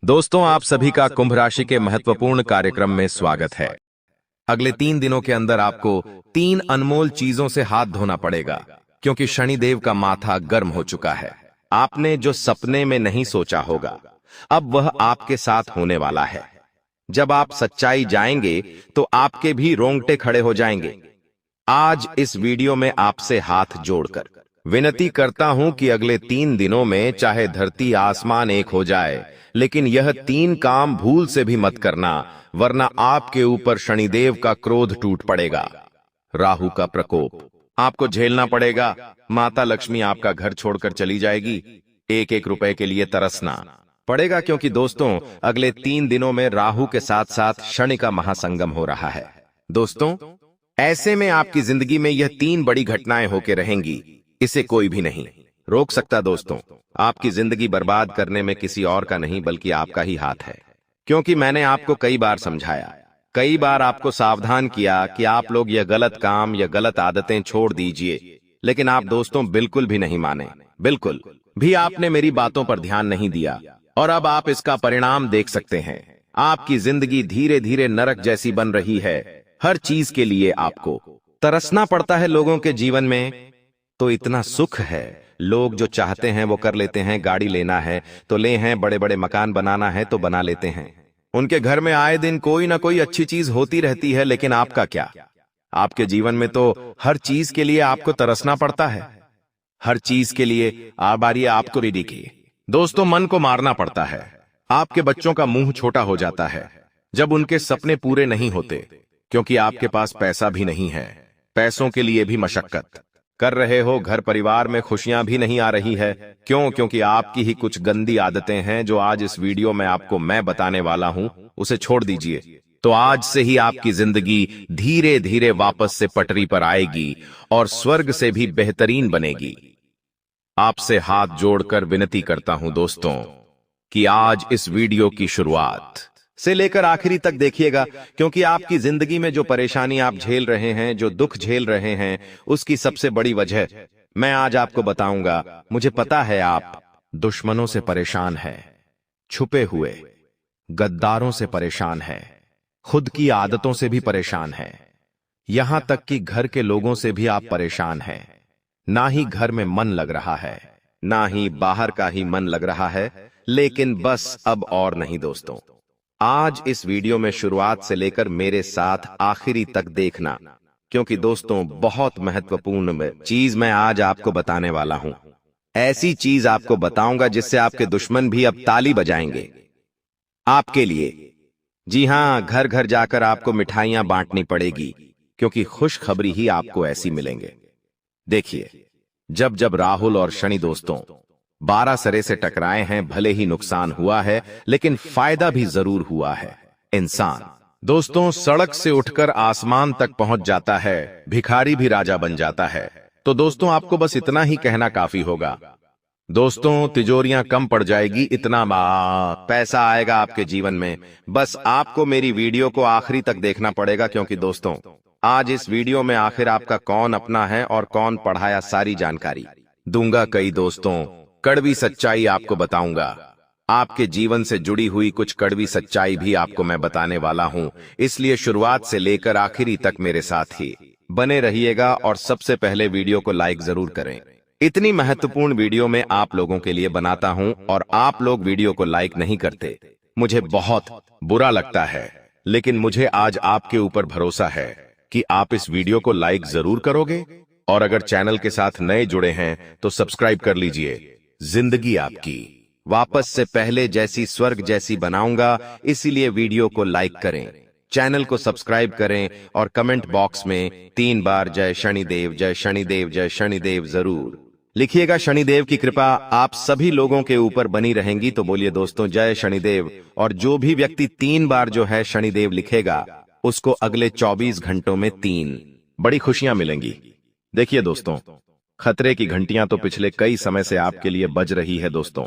दोस्तों, आप सभी का कुंभ राशि के महत्वपूर्ण कार्यक्रम में स्वागत है। अगले 3 दिनों के अंदर आपको 3 अनमोल चीजों से हाथ धोना पड़ेगा, क्योंकि शनिदेव का माथा गर्म हो चुका है। आपने जो सपने में नहीं सोचा होगा, अब वह आपके साथ होने वाला है। जब आप सच्चाई जाएंगे तो आपके भी रोंगटे खड़े हो जाएंगे। आज इस वीडियो में आपसे हाथ जोड़कर विनती करता हूं कि अगले 3 दिनों में चाहे धरती आसमान एक हो जाए, लेकिन यह 3 काम भूल से भी मत करना, वरना आपके ऊपर शनिदेव का क्रोध टूट पड़ेगा। राहु का प्रकोप आपको झेलना पड़ेगा। माता लक्ष्मी आपका घर छोड़कर चली जाएगी। एक एक रुपए के लिए तरसना पड़ेगा, क्योंकि दोस्तों अगले 3 दिनों में राहु के साथ साथ शनि का महासंगम हो रहा है। दोस्तों, ऐसे में आपकी जिंदगी में यह 3 बड़ी घटनाएं होकर रहेंगी। इसे कोई भी नहीं रोक सकता। दोस्तों, आपकी जिंदगी बर्बाद करने में किसी और का नहीं बल्कि आपका ही हाथ है, क्योंकि मैंने आपको कई बार समझाया, कई बार आपको सावधान किया कि आप लोग यह गलत काम या गलत आदतें छोड़ दीजिए, लेकिन आप दोस्तों बिल्कुल भी नहीं माने। बिल्कुल भी आपने मेरी बातों पर ध्यान नहीं दिया, और अब आप इसका परिणाम देख सकते हैं। आपकी जिंदगी धीरे धीरे नरक जैसी बन रही है। हर चीज के लिए आपको तरसना पड़ता है। लोगों के जीवन में तो इतना सुख है, लोग जो चाहते हैं वो कर लेते हैं। गाड़ी लेना है तो ले हैं, बड़े बड़े मकान बनाना है तो बना लेते हैं। उनके घर में आए दिन कोई ना कोई अच्छी चीज होती रहती है, लेकिन आपका क्या? आपके जीवन में तो हर चीज के लिए आपको तरसना पड़ता है। हर चीज के लिए बारी आपको रेडी की। दोस्तों, मन को मारना पड़ता है। आपके बच्चों का मुंह छोटा हो जाता है जब उनके सपने पूरे नहीं होते, क्योंकि आपके पास पैसा भी नहीं है। पैसों के लिए भी मशक्कत कर रहे हो। घर परिवार में खुशियां भी नहीं आ रही है। क्यों? क्योंकि आपकी ही कुछ गंदी आदतें हैं, जो आज इस वीडियो में आपको मैं बताने वाला हूं। उसे छोड़ दीजिए, तो आज से ही आपकी जिंदगी धीरे धीरे वापस से पटरी पर आएगी और स्वर्ग से भी बेहतरीन बनेगी। आपसे हाथ जोड़कर विनती करता हूं दोस्तों, कि आज इस वीडियो की शुरुआत से लेकर आखिरी तक देखिएगा, क्योंकि आपकी जिंदगी में जो परेशानी आप झेल रहे हैं, जो दुख झेल रहे हैं, उसकी सबसे बड़ी वजह मैं आज आपको बताऊंगा। मुझे पता है आप दुश्मनों से परेशान हैं, छुपे हुए गद्दारों से परेशान हैं, खुद की आदतों से भी परेशान हैं, यहां तक कि घर के लोगों से भी आप परेशान हैं। ना ही घर में मन लग रहा है, ना ही बाहर का ही मन लग रहा है। लेकिन बस अब और नहीं दोस्तों, आज इस वीडियो में शुरुआत से लेकर मेरे साथ आखिरी तक देखना, क्योंकि दोस्तों बहुत महत्वपूर्ण चीज मैं आज आपको बताने वाला हूं। ऐसी चीज आपको बताऊंगा जिससे आपके दुश्मन भी अब ताली बजाएंगे आपके लिए। जी हां, घर घर जाकर आपको मिठाइयां बांटनी पड़ेगी, क्योंकि खुशखबरी ही आपको ऐसी मिलेंगे। देखिए, जब जब राहुल और शनि दोस्तों 12 सिरे से टकराए हैं, भले ही नुकसान हुआ है, लेकिन फायदा भी जरूर हुआ है। इंसान दोस्तों सड़क से उठकर आसमान तक पहुंच जाता है, भिखारी भी राजा बन जाता है। तो दोस्तों आपको बस इतना ही कहना काफी होगा। दोस्तों, तिजोरियां कम पड़ जाएगी, इतना पैसा आएगा आपके जीवन में। बस आपको मेरी वीडियो को आखिरी तक देखना पड़ेगा, क्योंकि दोस्तों आज इस वीडियो में आखिर आपका कौन अपना है और कौन पढ़ाया, सारी जानकारी दूंगा। कई दोस्तों कड़वी सच्चाई आपको बताऊंगा। आपके जीवन से जुड़ी हुई कुछ कड़वी सच्चाई भी आपको मैं बताने वाला हूं, इसलिए शुरुआत से लेकर आखिरी तक मेरे साथ ही बने रहिएगा। और सबसे पहले वीडियो को लाइक जरूर करें। इतनी महत्वपूर्ण वीडियो मैं आप लोगों के लिए बनाता हूं और आप लोग वीडियो को लाइक नहीं करते, मुझे बहुत बुरा लगता है। लेकिन मुझे आज आपके ऊपर भरोसा है कि आप इस वीडियो को लाइक जरूर करोगे, और अगर चैनल के साथ नए जुड़े हैं तो सब्सक्राइब कर लीजिए। जिंदगी आपकी वापस से पहले जैसी स्वर्ग जैसी बनाऊंगा, इसीलिए वीडियो को लाइक करें, चैनल को सब्सक्राइब करें और कमेंट बॉक्स में 3 बार जय शनिदेव, जय शनिदेव, जय शनिदेव जरूर लिखिएगा। शनिदेव की कृपा आप सभी लोगों के ऊपर बनी रहेंगी। तो बोलिए दोस्तों जय शनिदेव। और जो भी व्यक्ति 3 बार जो है शनिदेव लिखेगा, उसको अगले 24 घंटों में 3 बड़ी खुशियां मिलेंगी। देखिए दोस्तों, खतरे की घंटियां तो पिछले कई समय से आपके लिए बज रही है। दोस्तों,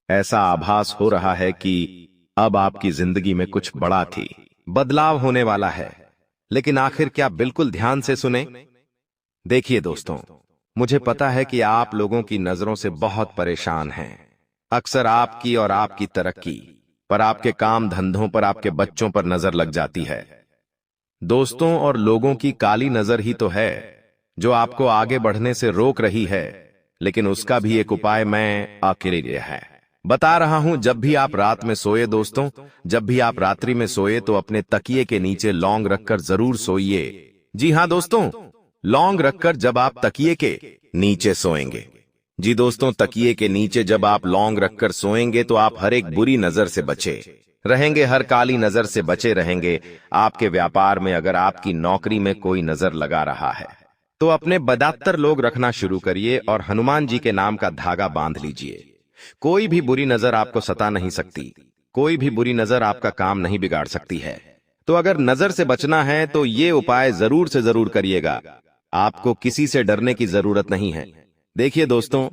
ऐसा आभास हो रहा है कि अब आपकी जिंदगी में कुछ बड़ा थी बदलाव होने वाला है, लेकिन आखिर क्या? बिल्कुल ध्यान से सुने। देखिए दोस्तों, मुझे पता है कि आप लोगों की नजरों से बहुत परेशान हैं। अक्सर आपकी और आपकी तरक्की, पर आपके काम धंधों पर, आपके बच्चों पर नजर लग जाती है। दोस्तों और लोगों की काली नजर ही तो है जो आपको आगे बढ़ने से रोक रही है, लेकिन उसका भी एक उपाय मैं आखिर है बता रहा हूं। जब भी आप रात में सोए दोस्तों, जब भी आप रात्रि में सोए तो अपने तकिए के नीचे लौंग रखकर जरूर सोइए। जी हां दोस्तों, लौंग रखकर जब आप तकिए के नीचे सोएंगे, जी दोस्तों, तकिए के नीचे जब आप लौंग रखकर सोएंगे तो आप हर एक बुरी नजर से बचे रहेंगे, हर काली नजर से बचे रहेंगे। आपके व्यापार में, अगर आपकी नौकरी में कोई नजर लगा रहा है तो अपने बदतर लोग रखना शुरू करिए और हनुमान जी के नाम का धागा बांध लीजिए। कोई भी बुरी नजर आपको सता नहीं सकती, कोई भी बुरी नजर आपका काम नहीं बिगाड़ सकती है। तो अगर नजर से बचना है तो ये उपाय जरूर से जरूर करिएगा। आपको किसी से डरने की जरूरत नहीं है। देखिए दोस्तों,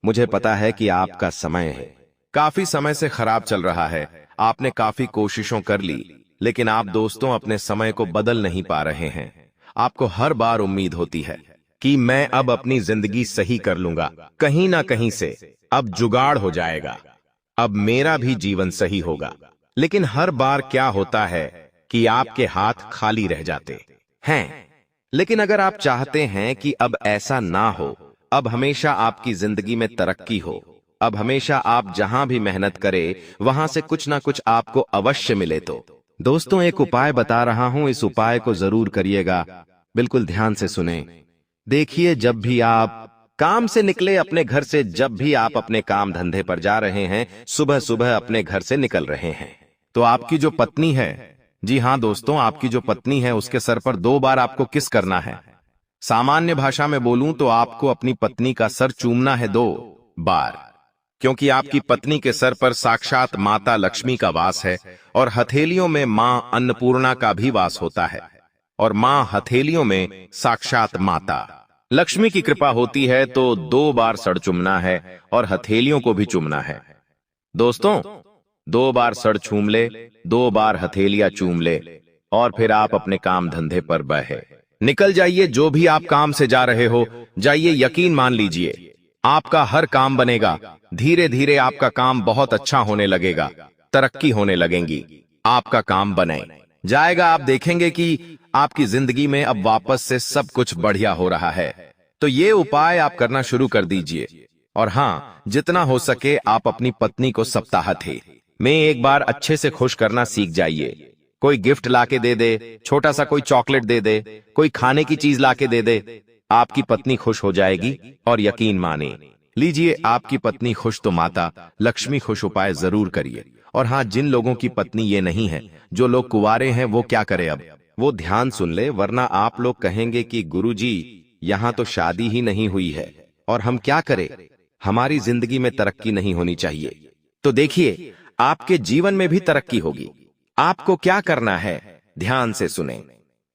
मुझे पता है कि आपका समय है काफी समय से खराब चल रहा है, आपने काफी कोशिशों कर ली, लेकिन आप दोस्तों अपने समय को बदल नहीं पा रहे हैं। आपको हर बार उम्मीद होती है कि मैं अब अपनी जिंदगी सही कर लूंगा, कहीं ना कहीं से अब जुगाड़ हो जाएगा, अब मेरा भी जीवन सही होगा। लेकिन हर बार क्या होता है कि आपके हाथ खाली रह जाते हैं। लेकिन अगर आप चाहते हैं कि अब ऐसा ना हो, अब हमेशा आपकी जिंदगी में तरक्की हो, अब हमेशा आप जहां भी मेहनत करें वहां से कुछ ना कुछ आपको अवश्य मिले, तो दोस्तों एक उपाय बता रहा हूं, इस उपाय को जरूर करिएगा, बिल्कुल ध्यान से सुने। देखिए, जब भी आप काम से निकले अपने घर से, जब भी आप अपने काम धंधे पर जा रहे हैं, सुबह सुबह अपने घर से निकल रहे हैं, तो आपकी जो पत्नी है, जी हां दोस्तों, आपकी जो पत्नी है उसके सर पर 2 बार आपको किस करना है। सामान्य भाषा में बोलूं तो आपको अपनी पत्नी का सर चूमना है 2 बार, क्योंकि आपकी पत्नी के सर पर साक्षात माता लक्ष्मी का वास है और हथेलियों में मां अन्नपूर्णा का भी वास होता है, और मां हथेलियों में साक्षात माता लक्ष्मी की कृपा होती है। तो 2 बार सर चूमना है और हथेलियों को भी चूमना है। दोस्तों 2 बार सर चूम ले, 2 बार हथेलियां चूम ले, और फिर आप अपने काम धंधे पर बहे निकल जाइए। जो भी आप काम से जा रहे हो जाइए, यकीन मान लीजिए आपका हर काम बनेगा। धीरे धीरे आपका काम बहुत अच्छा होने लगेगा, तरक्की होने लगेंगी, आपका काम बने जाएगा। आप देखेंगे कि आपकी जिंदगी में अब वापस से सब कुछ बढ़िया हो रहा है। तो ये उपाय आप करना शुरू कर दीजिए। और हाँ, जितना हो सके आप अपनी पत्नी को सप्ताहांत में एक बार अच्छे से खुश करना सीख जाइए। कोई गिफ्ट लाके दे दे, छोटा सा कोई चॉकलेट दे दे, कोई खाने की चीज लाके दे दे, आपकी पत्नी खुश हो जाएगी। और यकीन माने लीजिए, आपकी पत्नी खुश तो माता लक्ष्मी खुश। उपाय जरूर करिए। और हाँ, जिन लोगों की पत्नी ये नहीं है, जो लोग कुंवारे हैं, वो क्या करें अब, वो ध्यान सुन ले, वरना आप लोग कहेंगे कि गुरुजी यहां तो शादी ही नहीं हुई है और हम क्या करें, हमारी जिंदगी में तरक्की नहीं होनी चाहिए। तो देखिए, आपके जीवन में भी तरक्की होगी। आपको क्या करना है, ध्यान से सुने।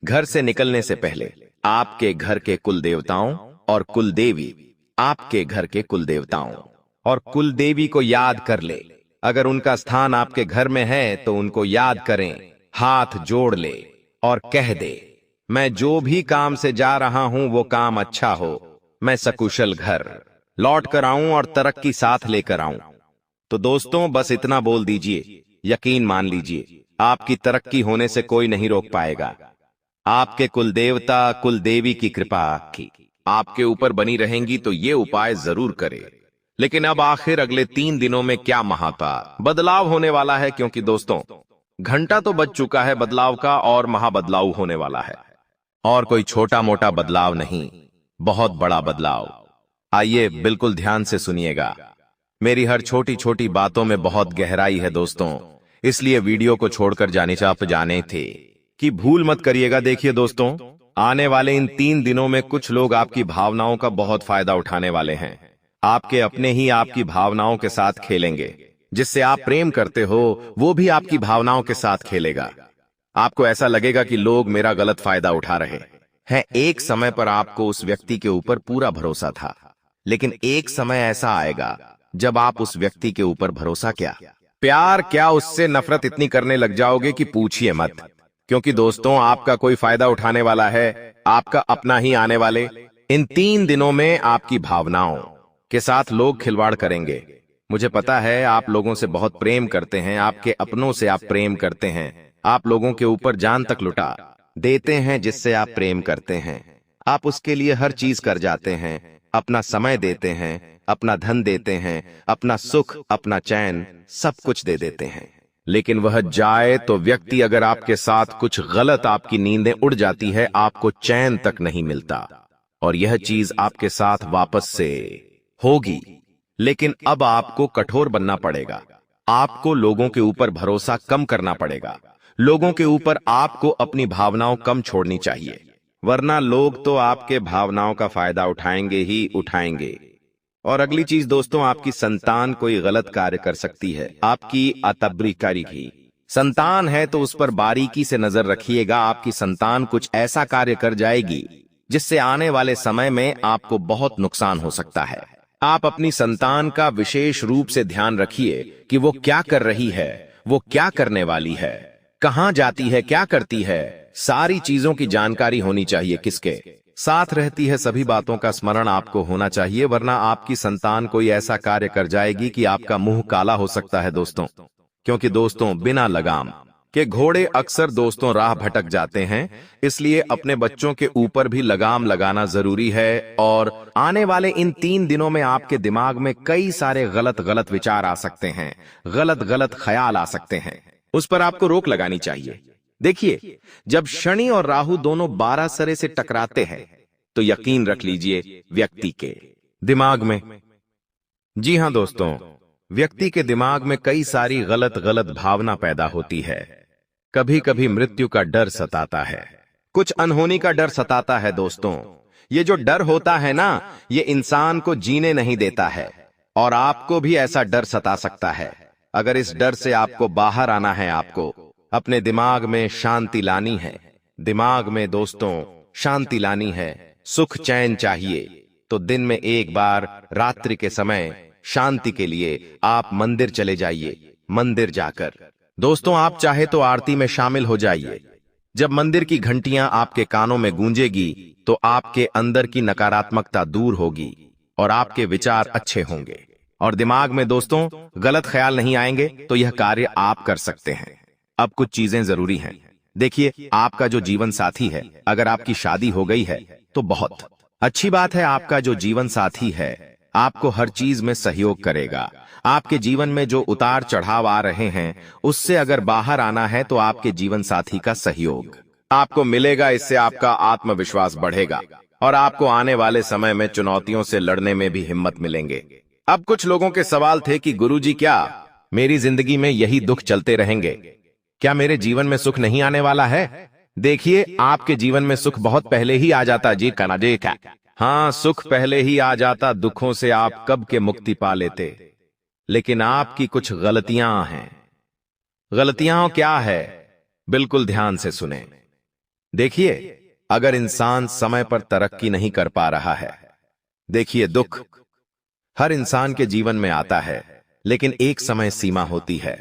घर से निकलने से पहले आपके घर के कुल देवताओं और कुल देवी, आपके घर के कुल देवताओं और कुल देवी को याद कर ले। अगर उनका स्थान आपके घर में है तो उनको याद करें, हाथ जोड़ ले और कह दे, मैं जो भी काम से जा रहा हूं वो काम अच्छा हो, मैं सकुशल घर लौट कर आऊं और तरक्की साथ लेकर आऊं। तो दोस्तों बस इतना बोल दीजिए, यकीन मान लीजिए आपकी तरक्की होने से कोई नहीं रोक पाएगा। आपके कुल देवता कुल देवी की कृपा आपके ऊपर बनी रहेंगी। तो ये उपाय जरूर करें। लेकिन अब आखिर अगले 3 दिनों में क्या महापा बदलाव होने वाला है, क्योंकि दोस्तों घंटा तो बज चुका है बदलाव का, और महाबदलाव होने वाला है। और कोई छोटा मोटा बदलाव नहीं, बहुत बड़ा बदलाव। आइए बिल्कुल ध्यान से सुनिएगा। मेरी हर छोटी छोटी बातों में बहुत गहराई है दोस्तों, इसलिए वीडियो को छोड़कर जाने थे कि भूल मत करिएगा। देखिए दोस्तों, आने वाले इन 3 दिनों में कुछ लोग आपकी भावनाओं का बहुत फायदा उठाने वाले हैं। आपके अपने ही आपकी भावनाओं के साथ खेलेंगे। जिससे आप प्रेम करते हो वो भी आपकी भावनाओं के साथ खेलेगा। आपको ऐसा लगेगा कि लोग मेरा गलत फायदा उठा रहे हैं। एक समय पर आपको उस व्यक्ति के ऊपर पूरा भरोसा था, लेकिन एक समय ऐसा आएगा जब आप उस व्यक्ति के ऊपर भरोसा क्या, प्यार क्या, उससे नफरत इतनी करने लग जाओगे कि पूछिए मत। क्योंकि दोस्तों आपका कोई फायदा उठाने वाला है, आपका अपना ही आने वाले। इन 3 दिनों में आपकी भावनाओं के साथ लोग खिलवाड़ करेंगे। मुझे पता है आप लोगों से बहुत प्रेम करते हैं, आपके अपनों से आप प्रेम करते हैं, आप लोगों के ऊपर जान तक लुटा देते हैं जिससे आप प्रेम करते हैं। आप उसके लिए हर चीज कर जाते हैं, अपना समय देते हैं, अपना धन देते हैं, अपना सुख, अपना चैन, सब कुछ दे देते हैं। लेकिन वह जाए तो व्यक्ति अगर आपके साथ कुछ गलत, आपकी नींदें उड़ जाती है, आपको चैन तक नहीं मिलता और यह चीज आपके साथ वापस से होगी। लेकिन अब आपको कठोर बनना पड़ेगा, आपको लोगों के ऊपर भरोसा कम करना पड़ेगा, लोगों के ऊपर आपको अपनी भावनाओं कम छोड़नी चाहिए, वरना लोग तो आपके भावनाओं का फायदा उठाएंगे ही उठाएंगे। और अगली चीज दोस्तों, आपकी संतान कोई गलत कार्य कर सकती है, आपकी अतबरी करेगी। संतान है तो उस पर बारीकी से नजर रखिएगा, आपकी संतान कुछ ऐसा कार्य कर जाएगी जिससे आने वाले समय में आपको बहुत नुकसान हो सकता है। आप अपनी संतान का विशेष रूप से ध्यान रखिए कि वो क्या कर रही है, वो क्या करने वाली है, कहां जाती है, क्या करती है, सारी चीजों की जानकारी होनी चाहिए, किसके साथ रहती है, सभी बातों का स्मरण आपको होना चाहिए, वरना आपकी संतान कोई ऐसा कार्य कर जाएगी कि आपका मुंह काला हो सकता है दोस्तों। क्योंकि दोस्तों, बिना लगाम के घोड़े अक्सर दोस्तों राह भटक जाते हैं, इसलिए अपने बच्चों के ऊपर भी लगाम लगाना जरूरी है। और आने वाले इन 3 दिनों में आपके दिमाग में कई सारे गलत गलत विचार आ सकते हैं, गलत गलत ख्याल आ सकते हैं, उस पर आपको रोक लगानी चाहिए। देखिए, जब शनि और राहु दोनों 12 सरे से टकराते हैं तो यकीन रख लीजिए व्यक्ति के दिमाग में, जी हां दोस्तों, व्यक्ति के दिमाग में कई सारी गलत गलत भावना पैदा होती है। कभी कभी मृत्यु का डर सताता है, कुछ अनहोनी का डर सताता है दोस्तों। ये जो डर होता है ना, ये इंसान को जीने नहीं देता है और आपको भी ऐसा डर सता सकता है। अगर इस डर से आपको बाहर आना है, आपको अपने दिमाग में शांति लानी है, दिमाग में दोस्तों शांति लानी है, सुख चैन चाहिए, तो दिन में एक बार रात्रि के समय शांति के लिए आप मंदिर चले जाइए। मंदिर जाकर दोस्तों आप चाहे तो आरती में शामिल हो जाइए। जब मंदिर की घंटियां आपके कानों में गूंजेगी तो आपके अंदर की नकारात्मकता दूर होगी और आपके विचार अच्छे होंगे और दिमाग में दोस्तों गलत ख्याल नहीं आएंगे, तो यह कार्य आप कर सकते हैं। अब कुछ चीजें जरूरी हैं। देखिए, आपका जो जीवन साथी है, अगर आपकी शादी हो गई है तो बहुत अच्छी बात है। आपका जो जीवन साथी है आपको हर चीज में सहयोग करेगा। आपके जीवन में जो उतार चढ़ाव आ रहे हैं उससे अगर बाहर आना है तो आपके जीवन साथी का सहयोग आपको मिलेगा। इससे आपका आत्मविश्वास बढ़ेगा और आपको आने वाले समय में चुनौतियों से लड़ने में भी हिम्मत मिलेंगे। अब कुछ लोगों के सवाल थे कि गुरुजी, क्या मेरी जिंदगी में यही दुख चलते रहेंगे? क्या मेरे जीवन में सुख नहीं आने वाला है? देखिए, आपके जीवन में सुख बहुत पहले ही आ जाता जी कनाडे का। हाँ, सुख पहले ही आ जाता, दुखों से आप कब के मुक्ति पा लेते। लेकिन आपकी कुछ गलतियां हैं। गलतियां क्या है? बिल्कुल ध्यान से सुने। देखिए, अगर इंसान समय पर तरक्की नहीं कर पा रहा है, देखिए, दुख हर इंसान के जीवन में आता है, लेकिन एक समय सीमा होती है।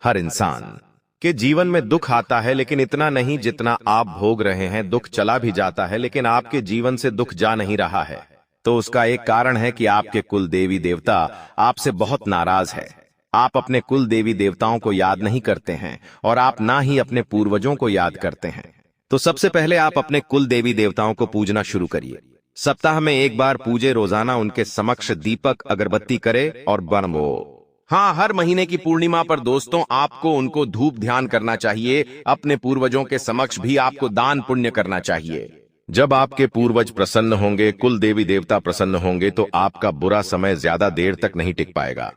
हर इंसान के जीवन में दुख आता है, लेकिन इतना नहीं जितना आप भोग रहे हैं। दुख चला भी जाता है, लेकिन आपके जीवन से दुख जा नहीं रहा है, तो उसका एक कारण है कि आपके कुल देवी देवता आपसे बहुत नाराज है। आप अपने कुल देवी देवताओं को याद नहीं करते हैं और आप ना ही अपने पूर्वजों को याद करते हैं। तो सबसे पहले आप अपने कुल देवी देवताओं को पूजना शुरू करिए। सप्ताह में एक बार पूजे, रोजाना उनके समक्ष दीपक अगरबत्ती करे और बनवो। हाँ, हर महीने की पूर्णिमा पर दोस्तों आपको उनको धूप ध्यान करना चाहिए। अपने पूर्वजों के समक्ष भी आपको दान पुण्य करना चाहिए। जब आपके पूर्वज प्रसन्न होंगे, कुल देवी देवता प्रसन्न होंगे, तो आपका बुरा समय ज्यादा देर तक नहीं टिक पाएगा।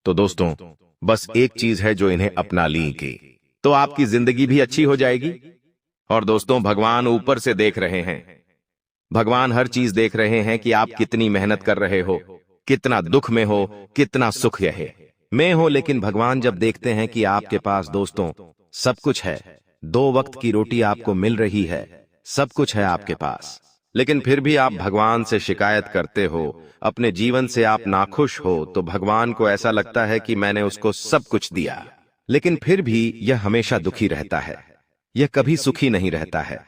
तो दोस्तों, बस एक चीज है जो इन्हें अपना लीजिए, तो आपकी जिंदगी भी अच्छी हो जाएगी। और दोस्तों, भगवान ऊपर से देख रहे हैं, भगवान हर चीज देख रहे हैं कि आप कितनी मेहनत कर रहे हो, कितना दुख में हो, कितना सुख में हो। लेकिन भगवान जब देखते हैं कि आपके पास दोस्तों सब कुछ है, 2 वक्त की रोटी आपको मिल रही है, सब कुछ है आपके पास, लेकिन फिर भी आप भगवान से शिकायत करते हो, अपने जीवन से आप नाखुश हो, तो भगवान को ऐसा लगता है कि मैंने उसको सब कुछ दिया, लेकिन फिर भी यह हमेशा दुखी रहता है, यह कभी सुखी नहीं रहता है।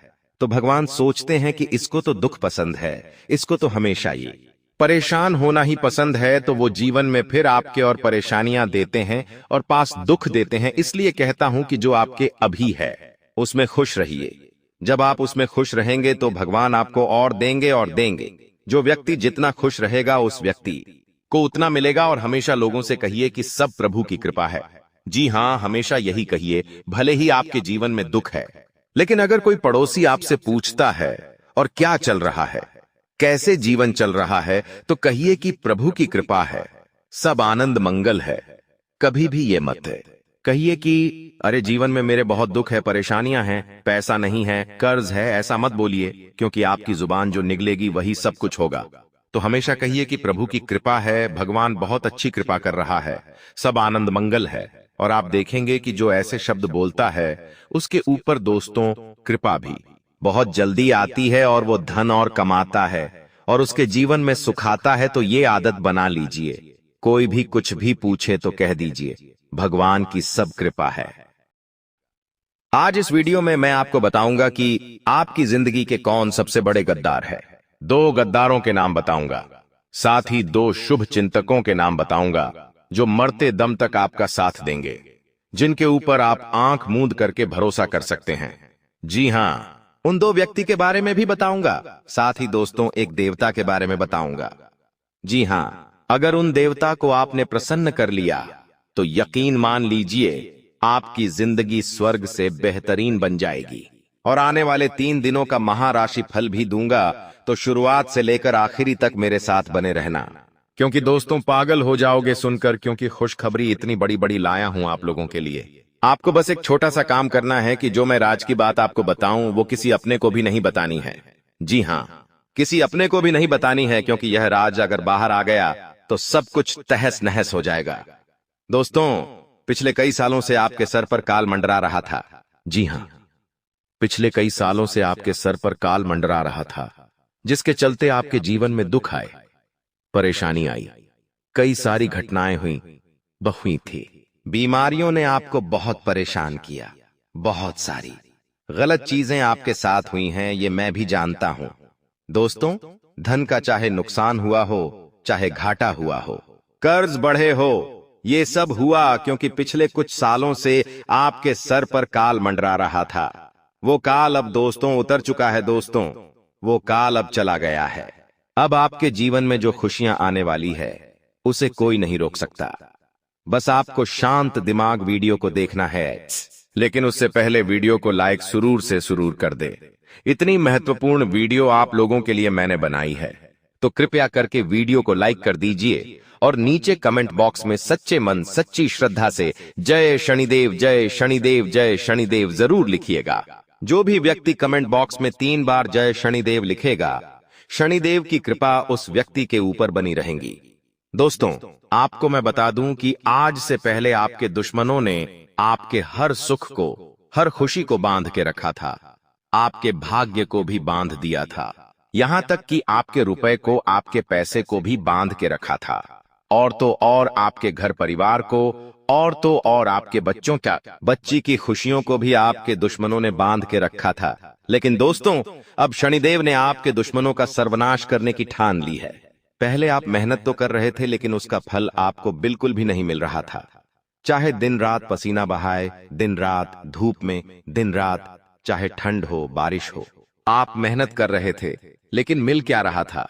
तो भगवान सोचते हैं कि इसको तो दुख पसंद है, इसको तो हमेशा ये परेशान होना ही पसंद है तो वो जीवन में फिर आपके और परेशानियां देते हैं और पास दुख देते हैं। इसलिए कहता हूं कि जो आपके अभी है उसमें खुश रहिए। जब आप उसमें खुश रहेंगे तो भगवान आपको और देंगे और देंगे। जो व्यक्ति जितना खुश रहेगा उस व्यक्ति को उतना मिलेगा। और हमेशा लोगों से कहिए कि सब प्रभु की कृपा है। जी हां, हमेशा यही कहिए, भले ही आपके जीवन में दुख है। लेकिन अगर कोई पड़ोसी आपसे पूछता है और क्या चल रहा है, कैसे जीवन चल रहा है, तो कहिए कि प्रभु की कृपा है, सब आनंद मंगल है। कभी भी ये मत है कहिए कि अरे जीवन में मेरे बहुत दुख है, परेशानियां हैं, पैसा नहीं है, कर्ज है। ऐसा मत बोलिए, क्योंकि आपकी जुबान जो निकलेगी वही सब कुछ होगा। तो हमेशा कहिए कि प्रभु की कृपा है, भगवान बहुत अच्छी कृपा कर रहा है, सब आनंद मंगल है। और आप देखेंगे कि जो ऐसे शब्द बोलता है उसके ऊपर दोस्तों कृपा भी बहुत जल्दी आती है और वो धन और कमाता है और उसके जीवन में सुखाता है। तो ये आदत बना लीजिए, कोई भी कुछ भी पूछे तो कह दीजिए भगवान की सब कृपा है। आज इस वीडियो में मैं आपको बताऊंगा कि आपकी जिंदगी के कौन सबसे बड़े गद्दार है। 2 गद्दारों के नाम बताऊंगा, साथ ही 2 शुभ चिंतकों के नाम बताऊंगा जो मरते दम तक आपका साथ देंगे, जिनके ऊपर आप आंख मूंद करके भरोसा कर सकते हैं। जी हां, उन 2 व्यक्ति के बारे में भी बताऊंगा, साथ ही दोस्तों एक देवता के बारे में बताऊंगा। जी हां, अगर उन देवता को आपने प्रसन्न कर लिया तो यकीन मान लीजिए आपकी जिंदगी स्वर्ग से बेहतरीन बन जाएगी। और आने वाले 3 दिनों का महाराशि फल भी दूंगा, तो शुरुआत से लेकर आखिरी तक मेरे साथ बने रहना, क्योंकि दोस्तों पागल हो जाओगे सुनकर, क्योंकि खुशखबरी इतनी बड़ी बड़ी लाया हूं आप लोगों के लिए। आपको बस एक छोटा सा काम करना है कि जो मैं राज की बात आपको बताऊं वो किसी अपने को भी नहीं बतानी है। जी हां, किसी अपने को भी नहीं बतानी है, क्योंकि यह राज अगर बाहर आ गया तो सब कुछ तहस नहस हो जाएगा। दोस्तों, पिछले कई सालों से आपके सर पर काल मंडरा रहा था। जी हां, पिछले कई सालों से आपके सर पर काल मंडरा रहा था, जिसके चलते आपके जीवन में दुख आए, परेशानी आई, कई सारी घटनाएं हुई, बहुई थी। बीमारियों ने आपको बहुत परेशान किया, बहुत सारी गलत चीजें आपके साथ हुई हैं, ये मैं भी जानता हूं। दोस्तों, धन का चाहे नुकसान हुआ हो, चाहे घाटा हुआ हो, कर्ज बढ़े हो, ये सब हुआ क्योंकि पिछले कुछ सालों से आपके सर पर काल मंडरा रहा था। वो काल अब दोस्तों उतर चुका है। दोस्तों, वो काल अब चला गया है। अब आपके जीवन में जो खुशियां आने वाली है उसे कोई नहीं रोक सकता। बस आपको शांत दिमाग वीडियो को देखना है, लेकिन उससे पहले वीडियो को लाइक सुरूर से सुरूर कर दे। इतनी महत्वपूर्ण वीडियो आप लोगों के लिए मैंने बनाई है, तो कृपया करके वीडियो को लाइक कर दीजिए और नीचे कमेंट बॉक्स में सच्चे मन सच्ची श्रद्धा से जय शनिदेव, जय शनिदेव, जय शनिदेव जरूर लिखिएगा। जो भी व्यक्ति कमेंट बॉक्स में 3 बार जय शनिदेव लिखेगा, शनिदेव की कृपा उस व्यक्ति के ऊपर बनी रहेगी। दोस्तों, आपको मैं बता दूं कि आज से पहले आपके दुश्मनों ने आपके हर सुख को, हर खुशी को बांध के रखा था, आपके भाग्य को भी बांध दिया था, यहां तक कि आपके रुपए को, आपके पैसे को भी बांध के रखा था, और तो और आपके घर परिवार को, और तो और आपके बच्चों का, बच्ची की खुशियों को भी आपके दुश्मनों ने बांध के रखा था। लेकिन दोस्तों, अब शनिदेव ने आपके दुश्मनों का सर्वनाश करने की ठान ली है। पहले आप मेहनत तो कर रहे थे, लेकिन उसका फल आपको बिल्कुल भी नहीं मिल रहा था। चाहे दिन रात पसीना बहाए, दिन रात धूप में, दिन रात चाहे ठंड हो बारिश हो, आप मेहनत कर रहे थे, लेकिन मिल क्या रहा था?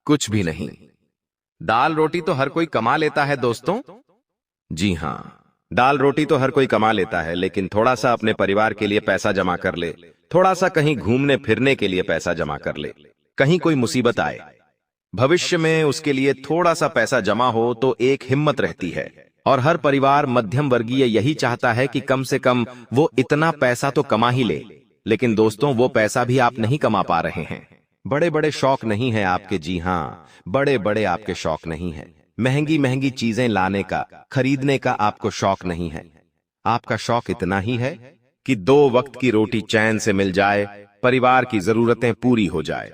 कुछ भी नहीं। दाल रोटी तो हर कोई कमा लेता है दोस्तों। जी हां, दाल रोटी तो हर कोई कमा लेता है, लेकिन थोड़ा सा अपने परिवार के लिए पैसा जमा कर ले, थोड़ा सा कहीं घूमने फिरने के लिए पैसा जमा कर ले, कहीं कोई मुसीबत आए, भविष्य में उसके लिए थोड़ा सा पैसा जमा हो तो एक हिम्मत रहती है। और हर परिवार मध्यम वर्गीय यही चाहता है कि कम से कम वो इतना पैसा तो कमा ही ले। लेकिन दोस्तों, वो पैसा भी आप नहीं कमा पा रहे हैं। बड़े बड़े शौक नहीं है आपके। जी हां, बड़े बड़े आपके शौक नहीं है। महंगी महंगी चीजें लाने का, खरीदने का आपको शौक नहीं है। आपका शौक इतना ही है कि 2 वक्त की रोटी चैन से मिल जाए, परिवार की जरूरतें पूरी हो जाए,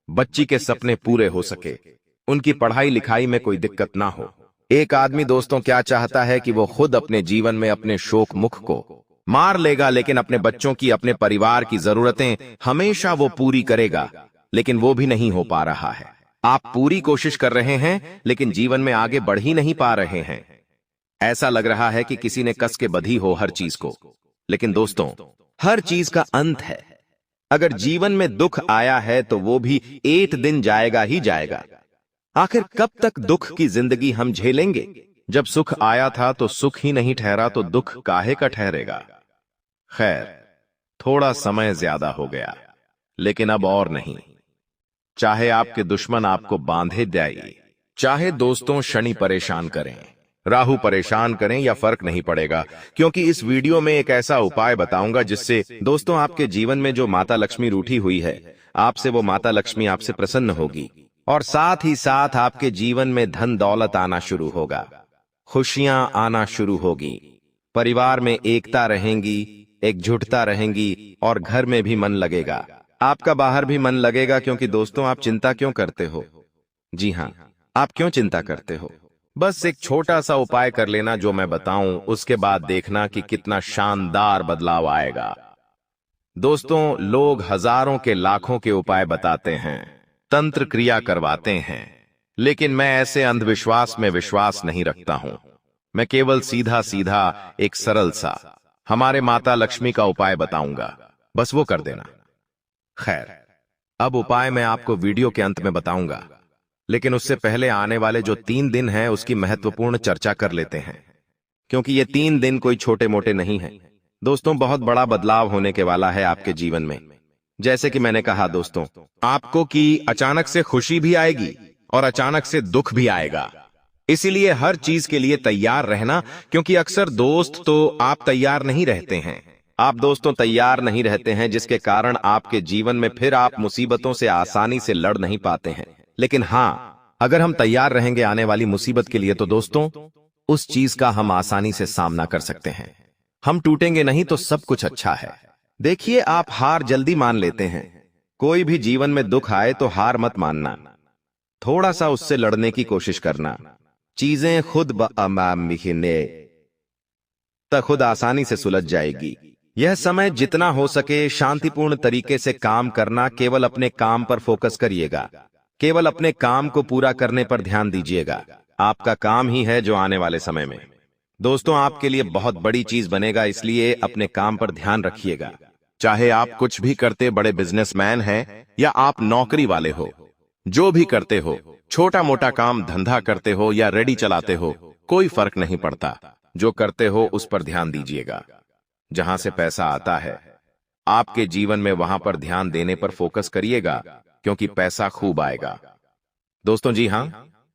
बच्ची के सपने पूरे हो सके, उनकी पढ़ाई लिखाई में कोई दिक्कत ना हो। एक आदमी दोस्तों क्या चाहता है कि वो खुद अपने जीवन में अपने शोक मुख को मार लेगा, लेकिन अपने बच्चों की, अपने परिवार की जरूरतें हमेशा वो पूरी करेगा, लेकिन वो भी नहीं हो पा रहा है। आप पूरी कोशिश कर रहे हैं लेकिन जीवन में आगे बढ़ ही नहीं पा रहे हैं। ऐसा लग रहा है कि किसी ने कस के बंधी हो हर चीज को। लेकिन दोस्तों, हर चीज का अंत है। अगर जीवन में दुख आया है तो वो भी एक दिन जाएगा ही जाएगा। आखिर कब तक दुख की जिंदगी हम झेलेंगे? जब सुख आया था तो सुख ही नहीं ठहरा तो दुख काहे का ठहरेगा। खैर, थोड़ा समय ज्यादा हो गया, लेकिन अब और नहीं। चाहे आपके दुश्मन आपको बांधे जाए, चाहे दोस्तों शनि परेशान करें, राहु परेशान करें, या फर्क नहीं पड़ेगा, क्योंकि इस वीडियो में एक ऐसा उपाय बताऊंगा जिससे दोस्तों आपके जीवन में जो माता लक्ष्मी रूठी हुई है आपसे, वो माता लक्ष्मी आपसे प्रसन्न होगी और साथ ही साथ आपके जीवन में धन दौलत आना शुरू होगा, खुशियां आना शुरू होगी, परिवार में एकता रहेंगी, एकजुटता रहेंगी और घर में भी मन लगेगा। आपका बाहर भी मन लगेगा, क्योंकि दोस्तों आप चिंता क्यों करते हो? जी हां, आप क्यों चिंता करते हो? बस एक छोटा सा उपाय कर लेना जो मैं बताऊं, उसके बाद देखना कि कितना शानदार बदलाव आएगा। दोस्तों, लोग हजारों के लाखों के उपाय बताते हैं, तंत्र क्रिया करवाते हैं, लेकिन मैं ऐसे अंधविश्वास में विश्वास नहीं रखता हूं। मैं केवल सीधा सीधा एक सरल सा हमारे माता लक्ष्मी का उपाय बताऊंगा, बस वो कर देना। खैर, अब उपाय मैं आपको वीडियो के अंत में बताऊंगा, लेकिन उससे पहले आने वाले जो 3 दिन हैं उसकी महत्वपूर्ण चर्चा कर लेते हैं, क्योंकि ये 3 दिन कोई छोटे मोटे नहीं हैं। दोस्तों, बहुत बड़ा बदलाव होने के वाला है आपके जीवन में। जैसे कि मैंने कहा दोस्तों, आपको कि अचानक से खुशी भी आएगी और अचानक से दुख भी आएगा। इसीलिए हर चीज के लिए तैयार रहना, क्योंकि अक्सर दोस्त तो आप तैयार नहीं रहते हैं। आप दोस्तों तैयार नहीं रहते हैं, जिसके कारण आपके जीवन में फिर आप मुसीबतों से आसानी से लड़ नहीं पाते हैं। लेकिन हां, अगर हम तैयार रहेंगे आने वाली मुसीबत के लिए तो दोस्तों उस चीज का हम आसानी से सामना कर सकते हैं। हम टूटेंगे नहीं तो सब कुछ अच्छा है। देखिए, आप हार जल्दी मान लेते हैं। कोई भी जीवन में दुख आए तो हार मत मानना, थोड़ा सा उससे लड़ने की कोशिश करना। चीजें खुद आसानी से सुलझ जाएगी। यह समय जितना हो सके शांतिपूर्ण तरीके से काम करना। केवल अपने काम पर फोकस करिएगा, केवल अपने काम को पूरा करने पर ध्यान दीजिएगा। आपका काम ही है जो आने वाले समय में दोस्तों आपके लिए बहुत बड़ी चीज बनेगा, इसलिए अपने काम पर ध्यान रखिएगा। चाहे आप कुछ भी करते बड़े बिजनेसमैन हैं या आप नौकरी वाले हो, जो भी करते हो, छोटा मोटा काम धंधा करते हो या रेडी चलाते हो, कोई फर्क नहीं पड़ता। जो करते हो उस पर ध्यान दीजिएगा। जहां से पैसा आता है आपके जीवन में, वहां पर ध्यान देने पर फोकस करिएगा, क्योंकि पैसा खूब आएगा। दोस्तों जी हां,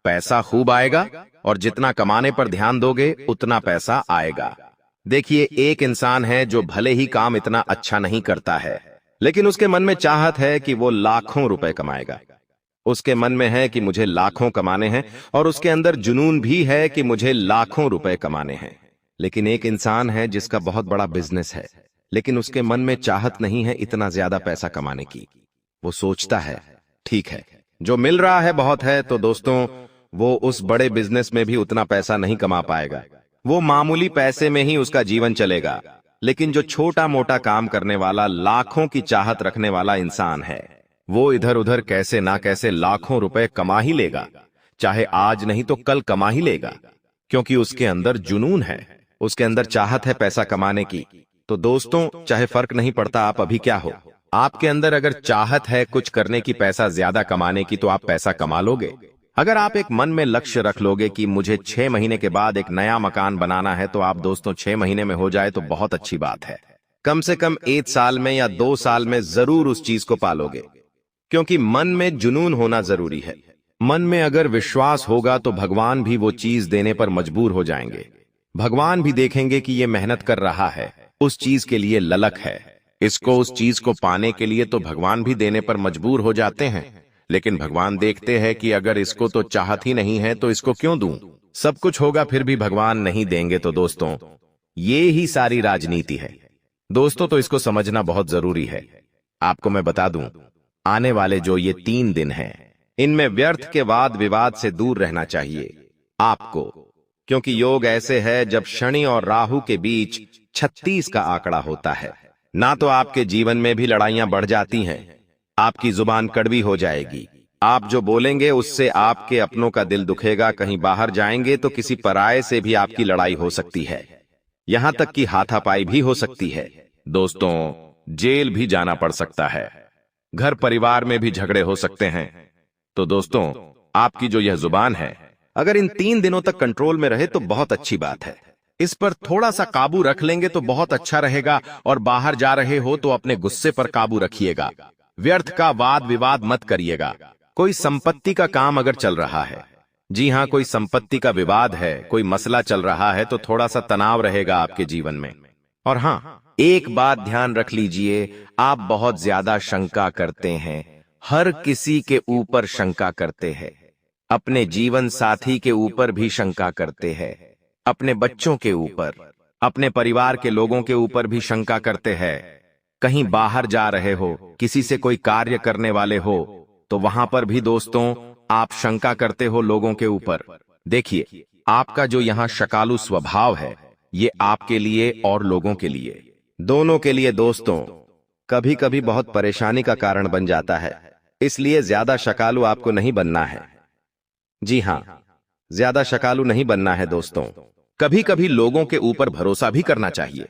पैसा खूब आएगा और जितना कमाने पर ध्यान दोगे उतना पैसा आएगा। देखिए, एक इंसान है जो भले ही काम इतना अच्छा नहीं करता है, लेकिन उसके मन में चाहत है कि वो लाखों रुपए कमाएगा। उसके मन में है कि मुझे लाखों कमाने हैं और उसके अंदर जुनून भी है कि मुझे लाखों रुपए कमाने हैं। लेकिन एक इंसान है जिसका बहुत बड़ा बिजनेस है, लेकिन उसके मन में चाहत नहीं है इतना ज्यादा पैसा कमाने की। वो सोचता है, ठीक है, जो मिल रहा है बहुत है, तो दोस्तों वो उस बड़े बिजनेस में भी उतना पैसा नहीं कमा पाएगा। वो मामूली पैसे में ही उसका जीवन चलेगा। लेकिन जो छोटा मोटा काम करने वाला, लाखों की चाहत रखने वाला इंसान है, वो इधर उधर कैसे ना कैसे लाखों रुपए कमा ही लेगा। चाहे आज नहीं तो कल कमा ही लेगा, क्योंकि उसके अंदर जुनून है, उसके अंदर चाहत है पैसा कमाने की। तो दोस्तों, चाहे फर्क नहीं पड़ता आप अभी क्या हो, आपके अंदर अगर चाहत है कुछ करने की, पैसा ज्यादा कमाने की, तो आप पैसा कमा लोगे। अगर आप एक मन में लक्ष्य रख लोगे कि मुझे 6 महीने के बाद एक नया मकान बनाना है, तो आप दोस्तों 6 महीने में हो जाए तो बहुत अच्छी बात है। कम से कम 1 साल में या 2 साल में जरूर उस चीज को पालोगे, क्योंकि मन में जुनून होना जरूरी है। मन में अगर विश्वास होगा तो भगवान भी वो चीज देने पर मजबूर हो जाएंगे। भगवान भी देखेंगे कि ये मेहनत कर रहा है, उस चीज के लिए ललक है, इसको उस चीज को पाने के लिए, तो भगवान भी देने पर मजबूर हो जाते हैं। लेकिन भगवान देखते हैं कि अगर इसको तो चाहत ही नहीं है तो इसको क्यों दूं? सब कुछ होगा फिर भी भगवान नहीं देंगे। तो दोस्तों ये ही सारी राजनीति है दोस्तों, तो इसको समझना बहुत जरूरी है। आपको मैं बता दूं, आने वाले जो ये 3 दिन हैं, इनमें व्यर्थ के वाद विवाद से दूर रहना चाहिए आपको, क्योंकि योग ऐसे है जब शनि और राहु के बीच 36 का आंकड़ा होता है। ना तो आपके जीवन में भी लड़ाइयां बढ़ जाती हैं, आपकी जुबान कड़वी हो जाएगी, आप जो बोलेंगे उससे आपके अपनों का दिल दुखेगा। कहीं बाहर जाएंगे तो किसी पराये से भी आपकी लड़ाई हो सकती है, यहां तक कि हाथापाई भी हो सकती है। दोस्तों, जेल भी जाना पड़ सकता है, घर परिवार में भी झगड़े हो सकते हैं। तो दोस्तों, आपकी जो यह जुबान है, अगर इन 3 दिनों तक कंट्रोल में रहे तो बहुत अच्छी बात है। इस पर थोड़ा सा काबू रख लेंगे तो बहुत अच्छा रहेगा। और बाहर जा रहे हो तो अपने गुस्से पर काबू रखिएगा, व्यर्थ का वाद विवाद मत करिएगा। कोई संपत्ति का काम अगर चल रहा है, जी हां, कोई संपत्ति का विवाद है, कोई मसला चल रहा है, तो थोड़ा सा तनाव रहेगा आपके जीवन में। और हां, एक बात ध्यान रख लीजिए, आप बहुत ज्यादा शंका करते हैं, हर किसी के ऊपर शंका करते हैं, अपने जीवन साथी के ऊपर भी शंका करते हैं, अपने बच्चों के ऊपर, अपने परिवार के लोगों के ऊपर भी शंका करते हैं। कहीं बाहर जा रहे हो, किसी से कोई कार्य करने वाले हो, तो वहां पर भी दोस्तों आप शंका करते हो लोगों के ऊपर। देखिए, आपका जो यहां शकालू स्वभाव है, ये आपके लिए और लोगों के लिए, दोनों के लिए दोस्तों, कभी कभी बहुत परेशानी का कारण बन जाता है। इसलिए ज्यादा शकालू आपको नहीं बनना है। जी हां, ज्यादा शकालू नहीं बनना है दोस्तों। कभी कभी लोगों के ऊपर भरोसा भी करना चाहिए।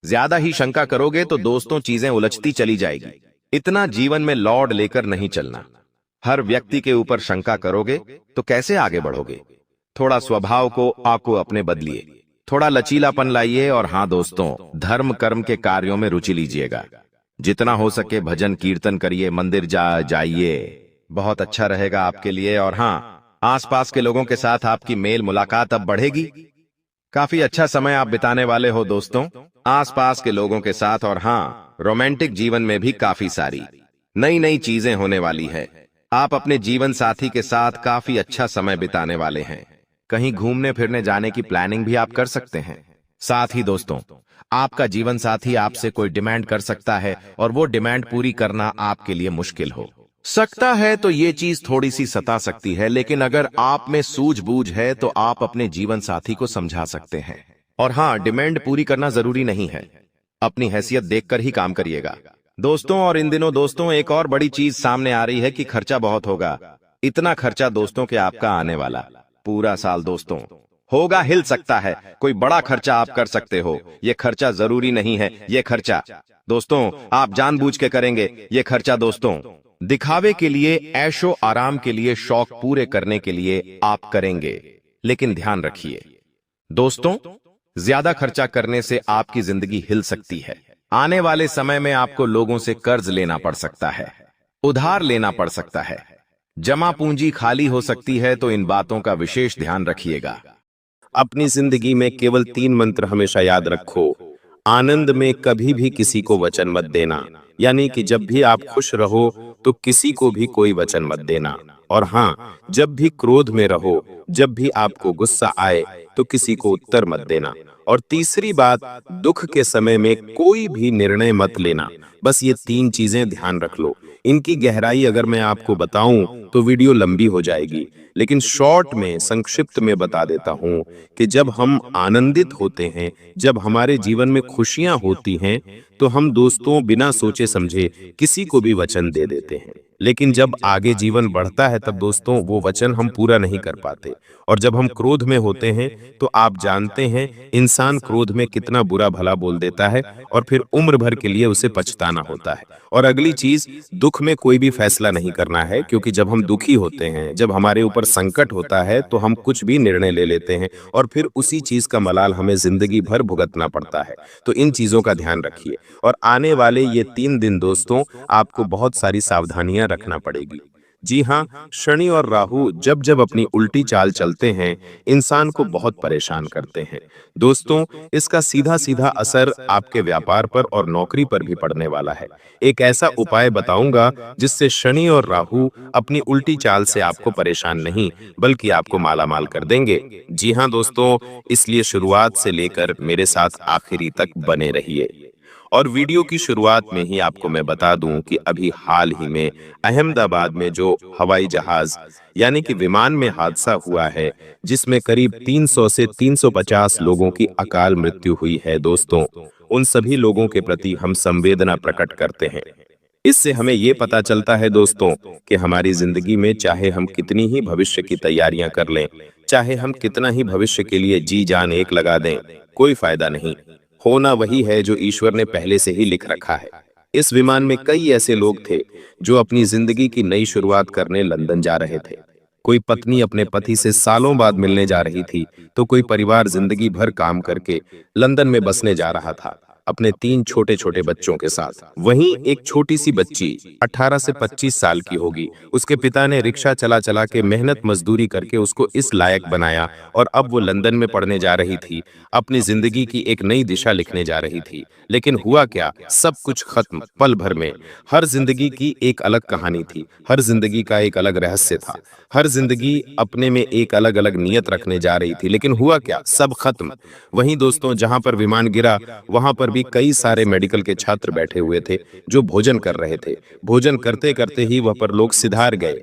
ज्यादा ही शंका करोगे तो दोस्तों चीजें उलझती चली जाएगी। इतना जीवन में लौड लेकर नहीं चलना। हर व्यक्ति के ऊपर शंका करोगे तो कैसे आगे बढ़ोगे? थोड़ा स्वभाव को आको अपने बदलिए, थोड़ा लचीलापन लाइए। और हां दोस्तों, धर्म कर्म के कार्यों में रुचि लीजिएगा। जितना हो सके भजन कीर्तन करिए, मंदिर जाइए, बहुत अच्छा रहेगा आपके लिए। और हां, आसपास के लोगों के साथ आपकी मेल मुलाकात अब बढ़ेगी। काफी अच्छा समय आप बिताने वाले हो दोस्तों, आसपास के लोगों के साथ। और हां, रोमांटिक जीवन में भी काफी सारी नई नई चीजें होने वाली है। आप अपने जीवन साथी के साथ काफी अच्छा समय बिताने वाले हैं। कहीं घूमने फिरने जाने की प्लानिंग भी आप कर सकते हैं। साथ ही दोस्तों, आपका जीवन साथी आपसे कोई डिमांड कर सकता है और वो डिमांड पूरी करना आपके लिए मुश्किल हो सकता है। तो ये चीज थोड़ी सी सता सकती है, लेकिन अगर आप में सूझबूझ है तो आप अपने जीवन साथी को समझा सकते हैं। और हां, डिमांड पूरी करना जरूरी नहीं है, अपनी हैसियत देखकर ही काम करिएगा दोस्तों। और इन दिनों दोस्तों एक और बड़ी चीज सामने आ रही है कि खर्चा बहुत होगा। इतना खर्चा दोस्तों के आपका आने वाला पूरा साल दोस्तों होगा, हिल सकता है। कोई बड़ा खर्चा आप कर सकते हो, ये खर्चा जरूरी नहीं है। ये खर्चा दोस्तों आप जानबूझ के करेंगे। ये खर्चा दोस्तों दिखावे के लिए, ऐशो आराम के लिए, शौक पूरे करने के लिए आप करेंगे। लेकिन ध्यान रखिए दोस्तों, ज्यादा खर्चा करने से आपकी जिंदगी हिल सकती है। आने वाले समय में आपको लोगों से कर्ज लेना पड़ सकता है, उधार लेना पड़ सकता है, जमा पूंजी खाली हो सकती है। तो इन बातों का विशेष ध्यान रखिएगा। अपनी जिंदगी में केवल 3 मंत्र हमेशा याद रखो। आनंद में कभी भी किसी को वचन मत देना, यानी कि जब भी आप खुश रहो तो किसी को भी कोई वचन मत देना। और हाँ, जब भी क्रोध में रहो, जब भी आपको गुस्सा आए तो किसी को उत्तर मत देना। और तीसरी बात, दुख के समय में कोई भी निर्णय मत लेना। बस ये 3 चीजें ध्यान रख लो। इनकी गहराई अगर मैं आपको बताऊं तो वीडियो लंबी हो जाएगी, लेकिन शॉर्ट में, संक्षिप्त में बता देता हूं कि जब हम आनंदित होते हैं, जब हमारे जीवन में खुशियां होती हैं, तो हम दोस्तों बिना सोचे समझे किसी को भी वचन दे देते हैं। लेकिन जब आगे जीवन बढ़ता है तब दोस्तों वो वचन हम पूरा नहीं कर पाते। और जब हम क्रोध में होते हैं तो आप जानते हैं इंसान क्रोध में कितना बुरा भला बोल देता है और फिर उम्र भर के लिए उसे पछताना होता है। और अगली चीज, दुख में कोई भी फैसला नहीं करना है, क्योंकि जब हम दुखी होते हैं, जब हमारे ऊपर संकट होता है तो हम कुछ भी निर्णय ले लेते हैं और फिर उसी चीज का मलाल हमें जिंदगी भर भुगतना पड़ता है। तो इन चीजों का ध्यान रखिए। और आने वाले ये 3 दिन दोस्तों आपको बहुत सारी सावधानियां रखना पड़ेगी। जी हाँ, शनि और राहु जब जब अपनी उल्टी चाल चलते हैं, इंसान को बहुत परेशान करते हैं। दोस्तों, इसका सीधा सीधा असर आपके व्यापार पर और नौकरी पर भी पड़ने वाला है। एक ऐसा उपाय बताऊंगा जिससे शनि और राहु अपनी उल्टी चाल से आपको परेशान नहीं बल्कि आपको मालामाल कर देंगे। जी हाँ दोस्तों, इसलिए शुरुआत से लेकर मेरे साथ आखिरी तक बने रहिए। और वीडियो की शुरुआत में ही आपको मैं बता दूं कि अभी हाल ही में अहमदाबाद में जो हवाई जहाज यानी कि विमान में हादसा हुआ है, जिसमें करीब 300 से 350 लोगों की अकाल मृत्यु हुई है दोस्तों, उन सभी लोगों के प्रति हम संवेदना प्रकट करते हैं। इससे हमें ये पता चलता है दोस्तों कि हमारी जिंदगी में चाहे हम कितनी ही भविष्य की तैयारियां कर लें, चाहे हम कितना ही भविष्य के लिए जी जान एक लगा दें, कोई फायदा नहीं। होना वही है जो ईश्वर ने पहले से ही लिख रखा है। इस विमान में कई ऐसे लोग थे जो अपनी जिंदगी की नई शुरुआत करने लंदन जा रहे थे। कोई पत्नी अपने पति से सालों बाद मिलने जा रही थी, तो कोई परिवार जिंदगी भर काम करके लंदन में बसने जा रहा था अपने 3 छोटे-छोटे बच्चों के साथ। वहीं एक छोटी सी बच्ची 18 से 25 साल की होगी। उसके पिता ने रिक्शा चला-चला के मेहनत मजदूरी करके उसको इस लायक बनाया और अब वो लंदन में पढ़ने जा रही थी। अपनी जिंदगी की एक नई दिशा लिखने जा रही थी। लेकिन हुआ क्या? सब कुछ खत्म पल भर में। हर जिंदगी की एक अलग कहानी थी। हर जिंदगी का एक अलग रहस्य था। हर जिंदगी अपने में एक अलग-अलग नियत रखने जा रही थी। लेकिन हुआ क्या? सब खत्म। वहीं दोस्तों जहां पर विमान गिरा वहां पर भी कई सारे मेडिकल के छात्र बैठे हुए थे जो भोजन कर रहे थे। भोजन करते करते ही वह पर लोग सिधार गए।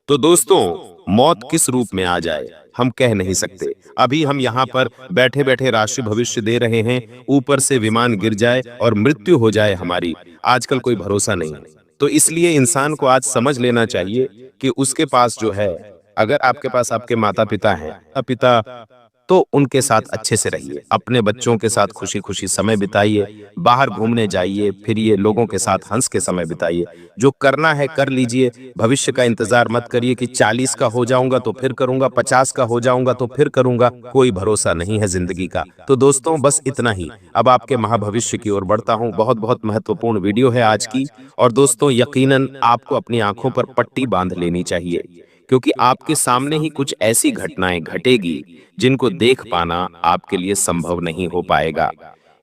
तो दोस्तों मौत किस रूप में आ जाए हम कह नहीं सकते। अभी हम यहाँ पर बैठे बैठे राष्ट्रीय भविष्य दे रहे हैं, ऊपर से विमान गिर जाए और मृत्यु हो जाए हमारी, आजकल कोई भरोसा नहीं। तो इसलिए इंसान को आज समझ लेना चाहिए कि उसके पास जो है, अगर आपके पास आपके माता पिता हैं, पिता, तो उनके साथ अच्छे से रहिए। अपने बच्चों के साथ खुशी खुशी समय बिताइए, बाहर घूमने जाइए, फिरिए, लोगों के साथ हंस के समय बिताइए। जो करना है कर लीजिए। भविष्य का इंतजार मत करिए कि 40 का हो जाऊंगा तो फिर करूंगा, 50 का हो जाऊंगा तो फिर करूंगा। कोई भरोसा नहीं है जिंदगी का। तो दोस्तों बस इतना ही। अब आपके महाभविष्य की ओर बढ़ता हूं। बहुत बहुत महत्वपूर्ण वीडियो है आज की। और दोस्तों यकीनन आपको अपनी आंखों पर पट्टी बांध लेनी चाहिए, क्योंकि आपके सामने ही कुछ ऐसी घटनाएं घटेगी जिनको देख पाना आपके लिए संभव नहीं हो पाएगा।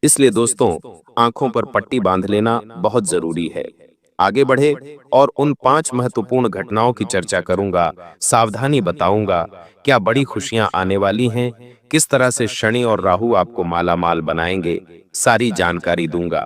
इसलिए दोस्तों आंखों पर पट्टी बांध लेना बहुत जरूरी है। आगे बढ़े और उन 5 महत्वपूर्ण घटनाओं की चर्चा करूंगा, सावधानी बताऊंगा, क्या बड़ी खुशियां आने वाली हैं, किस तरह से शनि और राहु आपको मालामाल बनाएंगे, सारी जानकारी दूंगा।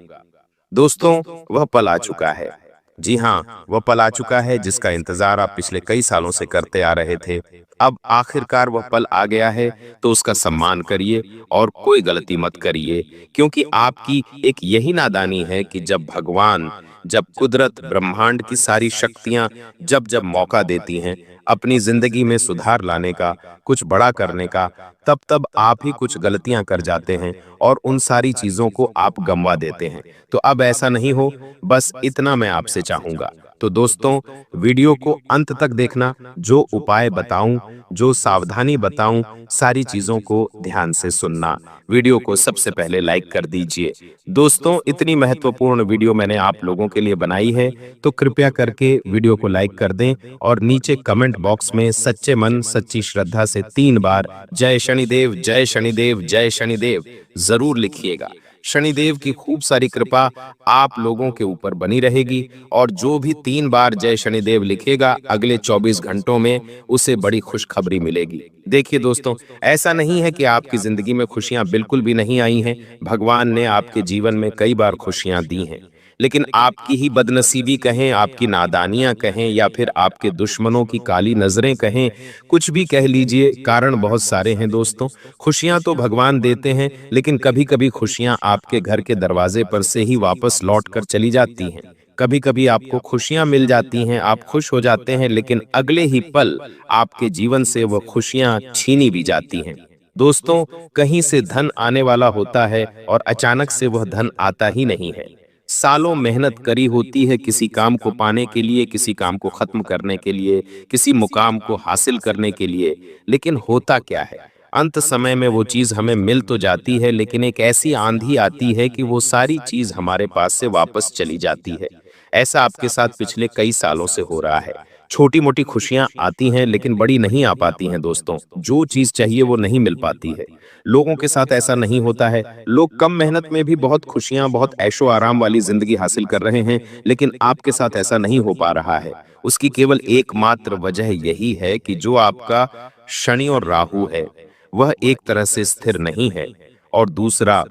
दोस्तों वह पल आ चुका है। जी हाँ, वह पल आ चुका है जिसका इंतजार आप पिछले कई सालों से करते आ रहे थे। अब आखिरकार वह पल आ गया है, तो उसका सम्मान करिए और कोई गलती मत करिए, क्योंकि आपकी एक यही नादानी है कि जब भगवान, जब कुदरत, ब्रह्मांड की सारी शक्तियां जब जब मौका देती हैं अपनी जिंदगी में सुधार लाने का, कुछ बड़ा करने का, तब तब आप ही कुछ गलतियां कर जाते हैं और उन सारी चीजों को आप गंवा देते हैं। तो अब ऐसा नहीं हो, बस इतना मैं आपसे चाहूंगा। तो दोस्तों वीडियो को अंत तक देखना। जो उपाय बताऊं, जो सावधानी बताऊं, सारी चीजों को ध्यान से सुनना। वीडियो को सबसे पहले लाइक कर दीजिए। दोस्तों इतनी महत्वपूर्ण वीडियो मैंने आप लोगों के लिए बनाई है, तो कृपया करके वीडियो को लाइक कर दें और नीचे कमेंट बॉक्स में सच्चे मन सच्ची श्रद्धा से 3 बार जय शनिदेव, जय शनिदेव, जय शनिदेव जरूर लिखिएगा। शनिदेव की खूब सारी कृपा आप लोगों के ऊपर बनी रहेगी और जो भी 3 बार जय शनिदेव लिखेगा अगले 24 घंटों में उसे बड़ी खुशखबरी मिलेगी। देखिए दोस्तों, ऐसा नहीं है कि आपकी जिंदगी में खुशियां बिल्कुल भी नहीं आई हैं। भगवान ने आपके जीवन में कई बार खुशियां दी हैं, लेकिन आपकी ही बदनसीबी कहें, आपकी नादानियां कहें, या फिर आपके दुश्मनों की काली नजरें कहें, कुछ भी कह लीजिए, कारण बहुत सारे हैं दोस्तों। खुशियां तो भगवान देते हैं, लेकिन कभी कभी खुशियां आपके घर के दरवाजे पर से ही वापस लौट कर चली जाती हैं। कभी कभी आपको खुशियां मिल जाती हैं, आप खुश हो जाते हैं, लेकिन अगले ही पल आपके जीवन से वह खुशियां छीनी भी जाती हैं। दोस्तों कहीं से धन आने वाला होता है और अचानक से वह धन आता ही नहीं है। सालों मेहनत करी होती है किसी काम को पाने के लिए, किसी काम को खत्म करने के लिए, किसी मुकाम को हासिल करने के लिए, लेकिन होता क्या है, अंत समय में वो चीज हमें मिल तो जाती है, लेकिन एक ऐसी आंधी आती है कि वो सारी चीज हमारे पास से वापस चली जाती है। ऐसा आपके साथ पिछले कई सालों से हो रहा है। छोटी मोटी खुशियां आती हैं लेकिन बड़ी नहीं आ पाती हैं दोस्तों। जो चीज चाहिए वो नहीं मिल पाती है। लोगों के साथ ऐसा नहीं होता है। लोग कम मेहनत में भी बहुत खुशियां, बहुत ऐशो आराम वाली जिंदगी हासिल कर रहे हैं, लेकिन आपके साथ ऐसा नहीं हो पा रहा है। उसकी केवल एकमात्र वजह यही है कि जो आपका शनि और राहु है वह एक तरह से स्थिर नहीं है, और दूसरा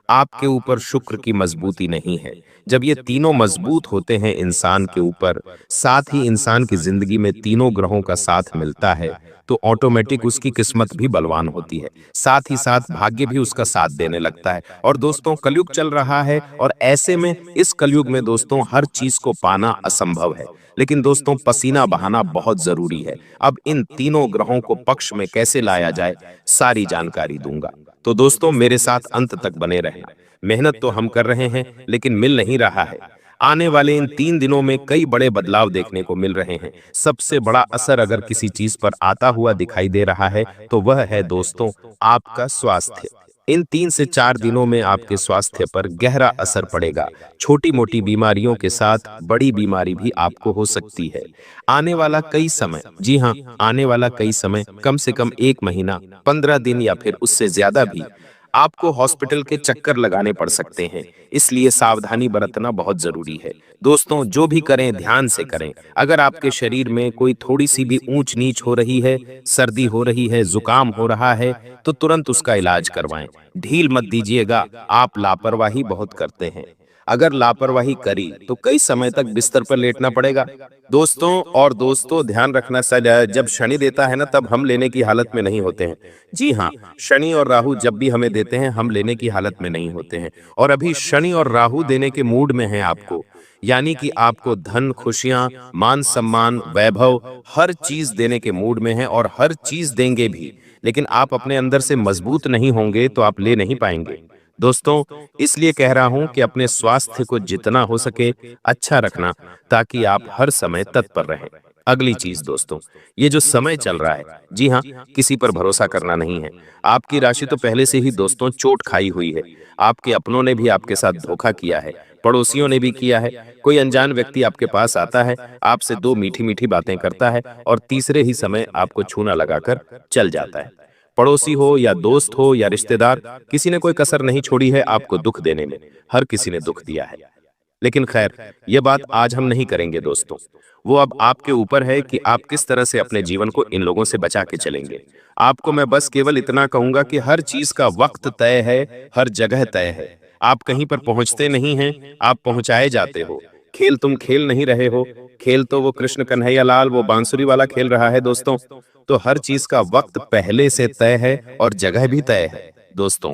आपके ऊपर शुक्र की मजबूती नहीं है। जब ये तीनों मजबूत होते हैं इंसान के ऊपर, साथ ही इंसान की जिंदगी में तीनों ग्रहों का साथ मिलता है, तो ऑटोमेटिक उसकी किस्मत भी बलवान होती है, साथ ही साथ भाग्य भी उसका साथ देने लगता है। और दोस्तों कलयुग चल रहा है और ऐसे में इस कलयुग में दोस्तों हर चीज को पाना असंभव है, लेकिन दोस्तों पसीना बहाना बहुत जरूरी है। अब इन तीनों ग्रहों को पक्ष में कैसे लाया जाए, सारी जानकारी दूंगा। तो दोस्तों मेरे साथ अंत तक बने रहना। मेहनत तो हम कर रहे हैं लेकिन मिल नहीं रहा है। आने वाले इन 3 दिनों में कई बड़े बदलाव देखने को मिल रहे हैं। सबसे बड़ा असर अगर किसी चीज पर आता हुआ दिखाई दे रहा है तो वह है दोस्तों आपका स्वास्थ्य। इन 3 से 4 दिनों में आपके स्वास्थ्य पर गहरा असर पड़ेगा। छोटी मोटी बीमारियों के साथ बड़ी बीमारी भी आपको हो सकती है। आने वाला कई समय, जी हाँ, आने वाला कई समय, कम से कम 1 महीना, 15 दिन या फिर उससे ज्यादा भी आपको हॉस्पिटल के चक्कर लगाने पड़ सकते हैं। इसलिए सावधानी बरतना बहुत जरूरी है। दोस्तों जो भी करें ध्यान से करें। अगर आपके शरीर में कोई थोड़ी सी भी ऊंच नीच हो रही है, सर्दी हो रही है, जुकाम हो रहा है, तो तुरंत उसका इलाज करवाएं। ढील मत दीजिएगा, आप लापरवाही बहुत करते हैं। अगर लापरवाही करी तो कई समय तक बिस्तर पर लेटना पड़ेगा। दोस्तों ध्यान रखना सर, जब शनि देता है ना तब हम लेने की हालत में नहीं होते हैं। जी हाँ, शनि और राहु जब भी हमें देते हैं हम लेने की हालत में नहीं होते हैं। और अभी शनि और राहु देने के मूड में हैं आपको, यानी कि आपको धन, खुशियां, मान सम्मान, वैभव, हर चीज देने के मूड में हैं और हर चीज देंगे भी। लेकिन आप अपने अंदर से मजबूत नहीं होंगे तो आप ले नहीं पाएंगे। दोस्तों इसलिए कह रहा हूं कि अपने स्वास्थ्य को जितना हो सके अच्छा रखना, ताकि आप हर समय तत्पर रहें। अगली चीज दोस्तों, ये जो समय चल रहा है, जी हाँ, किसी पर भरोसा करना नहीं है। आपकी राशि तो पहले से ही दोस्तों चोट खाई हुई है। आपके अपनों ने भी आपके साथ धोखा किया है, पड़ोसियों ने भी किया है। कोई अनजान व्यक्ति आपके पास आता है, आपसे 2 मीठी मीठी बातें करता है और तीसरे ही समय आपको छूना लगाकर चल जाता है। पड़ोसी हो या दोस्त हो या रिश्तेदार, किसी ने कोई कसर नहीं छोड़ी है आपको दुख देने में। हर किसी ने दुख दिया है। लेकिन खैर, यह बात आज हम नहीं करेंगे दोस्तों। वो अब आपके ऊपर है कि आप किस तरह से अपने जीवन को इन लोगों से बचा के चलेंगे। आपको मैं बस केवल इतना कहूंगा कि हर चीज का वक्त तय है, हर जगह तय है। आप कहीं पर पहुंचते नहीं हैं, आप पहुंचाए जाते हो। खेल तुम खेल नहीं रहे हो, खेल तो वो कृष्ण कन्हैया लाल, वो बांसुरी वाला खेल रहा है दोस्तों। तो हर चीज का वक्त पहले से तय है और जगह भी तय है दोस्तों।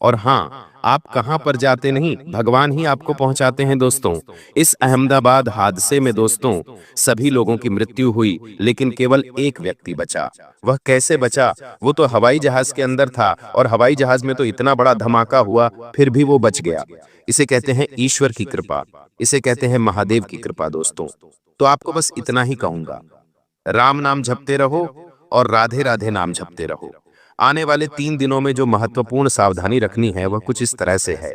और हाँ, आप कहां पर जाते नहीं, भगवान ही आपको पहुंचाते हैं दोस्तों। इस अहमदाबाद हादसे में दोस्तों सभी लोगों की मृत्यु हुई, लेकिन केवल एक व्यक्ति बचा। वह कैसे बचा? वो तो हवाई जहाज के अंदर था और हवाई जहाज में तो इतना बड़ा धमाका हुआ, फिर भी वो बच गया। इसे कहते हैं ईश्वर की कृपा, इसे कहते हैं महादेव की कृपा दोस्तों। तो आपको बस इतना ही कहूंगा, राम नाम जपते रहो और राधे राधे नाम जपते रहो। आने वाले 3 दिनों में जो महत्वपूर्ण सावधानी रखनी है वह कुछ इस तरह से है।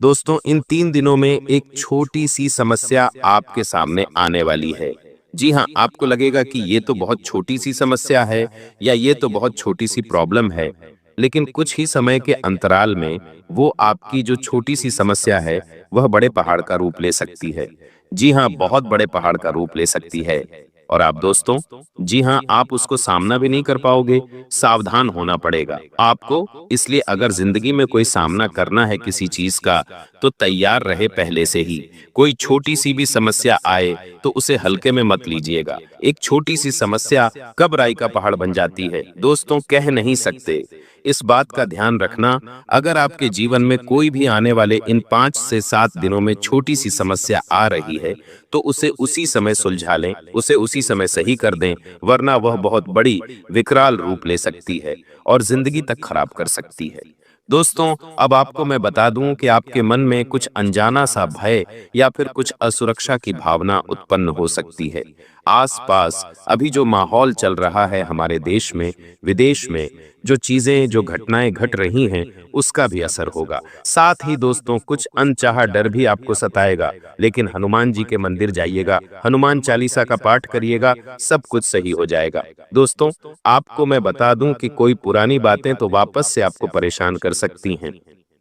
दोस्तों इन 3 दिनों में एक छोटी सी समस्या आपके सामने आने वाली है। जी हाँ, आपको लगेगा कि ये तो बहुत छोटी सी समस्या है या ये तो बहुत छोटी सी प्रॉब्लम है, लेकिन कुछ ही समय के अंतराल में वो आपकी जो छोटी सी समस्या है वह बड़े पहाड़ का रूप ले सकती है। जी हाँ, बहुत बड़े पहाड़ का रूप ले सकती है। और आप दोस्तों, जी हाँ, आप उसको सामना भी नहीं कर पाओगे, सावधान होना पड़ेगा आपको। इसलिए अगर जिंदगी में कोई सामना करना है किसी चीज का, तो तैयार रहे पहले से ही। कोई छोटी सी भी समस्या आए तो उसे हल्के में मत लीजिएगा। एक छोटी सी समस्या कब राई का पहाड़ बन जाती है दोस्तों, कह नहीं सकते। इस बात का ध्यान रखना, अगर आपके जीवन में कोई भी आने वाले इन 5 से 7 दिनों में छोटी सी समस्या आ रही है, तो उसे उसी समय सुलझा लें, उसे उसी समय सही कर दें, वरना वह बहुत बड़ी विकराल रूप ले सकती है और जिंदगी तक खराब कर सकती है। दोस्तों अब आपको मैं बता दूं कि आपके मन में कुछ अनजाना सा भय या फिर कुछ असुरक्षा की भावना उत्पन्न हो सकती है। आसपास अभी जो माहौल चल रहा है हमारे देश में, विदेश में, जो चीजें, जो घटनाएं घट रही हैं, उसका भी असर होगा। साथ ही दोस्तों कुछ अनचाहा डर भी आपको सताएगा, लेकिन हनुमान जी के मंदिर जाइएगा, हनुमान चालीसा का पाठ करिएगा, सब कुछ सही हो जाएगा। दोस्तों आपको मैं बता दूं कि कोई पुरानी बातें तो वापस से आपको परेशान कर सकती हैं।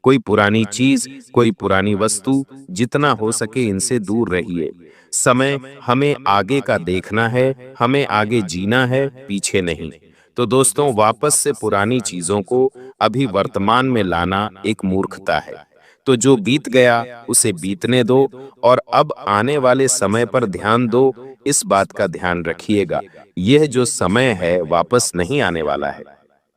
कोई पुरानी चीज, कोई पुरानी वस्तु, जितना हो सके इनसे दूर रहिए। समय हमें आगे का देखना है, हमें आगे जीना है, पीछे नहीं। तो दोस्तों वापस से पुरानी चीजों को अभी वर्तमान में लाना एक मूर्खता है। तो जो बीत गया उसे बीतने दो और अब आने वाले समय पर ध्यान दो इस बात का ध्यान रखिएगा, यह जो समय है वापस नहीं आने वाला है।